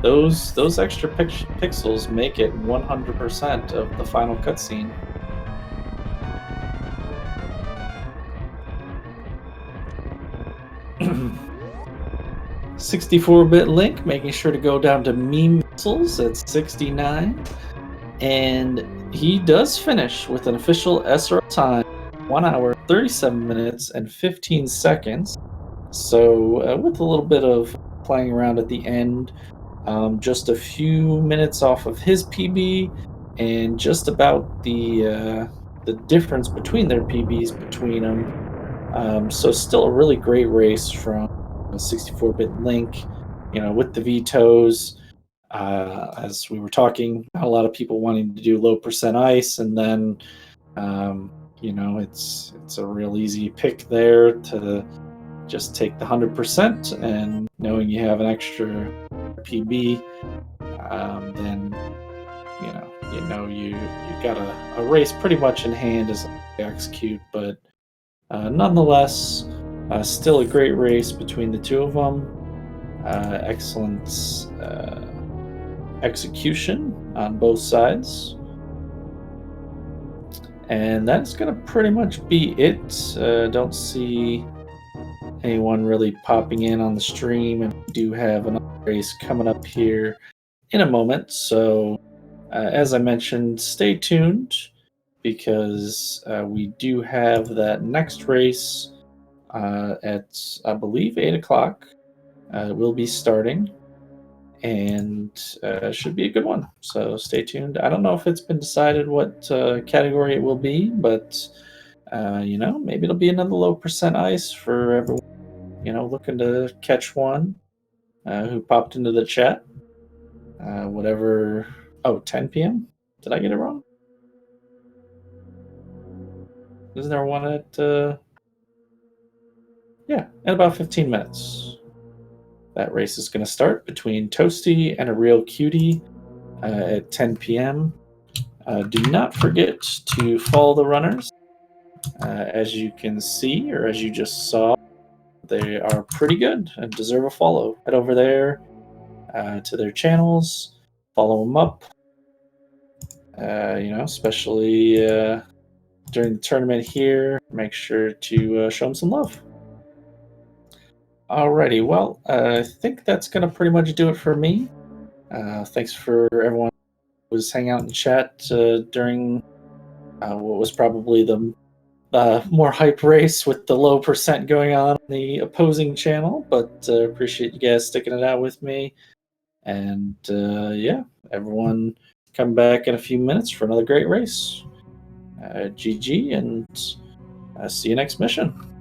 Those extra pixels make it 100% of the final cutscene. 64-bit Link making sure to go down to meme missiles at 69, and he does finish with an official SR time 1 hour 37 minutes and 15 seconds. So with a little bit of playing around at the end, just a few minutes off of his PB, and just about the difference between their PBs between them. So still a really great race from 64-bit Link, with the vetoes. As we were talking, a lot of people wanting to do low percent ice, and then it's a real easy pick there to just take the 100%, and knowing you have an extra PB, then you got a race pretty much in hand as you execute. But nonetheless, still a great race between the two of them. Excellent execution on both sides. And that's going to pretty much be it. Don't see anyone really popping in on the stream, and we do have another race coming up here in a moment. So, as I mentioned, stay tuned because we do have that next race at, I believe, 8 o'clock. We'll be starting, and should be a good one. So stay tuned. I don't know if it's been decided what category it will be, but Maybe it'll be another low percent ice for everyone, looking to catch one who popped into the chat. Whatever. Oh, 10 p.m.? Did I get it wrong? Isn't there one at. Yeah, in about 15 minutes. That race is going to start between Toasty and a real cutie at 10 p.m. Do not forget to follow the runners. As you can see, or as you just saw, they are pretty good and deserve a follow. Head over there to their channels, follow them up. Especially during the tournament here, make sure to show them some love. Alrighty, well, I think that's going to pretty much do it for me. Thanks for everyone who was hanging out in chat during what was probably the more hype race with the low percent going on the opposing channel, but appreciate you guys sticking it out with me. And yeah, everyone come back in a few minutes for another great race. GG, and see you next mission.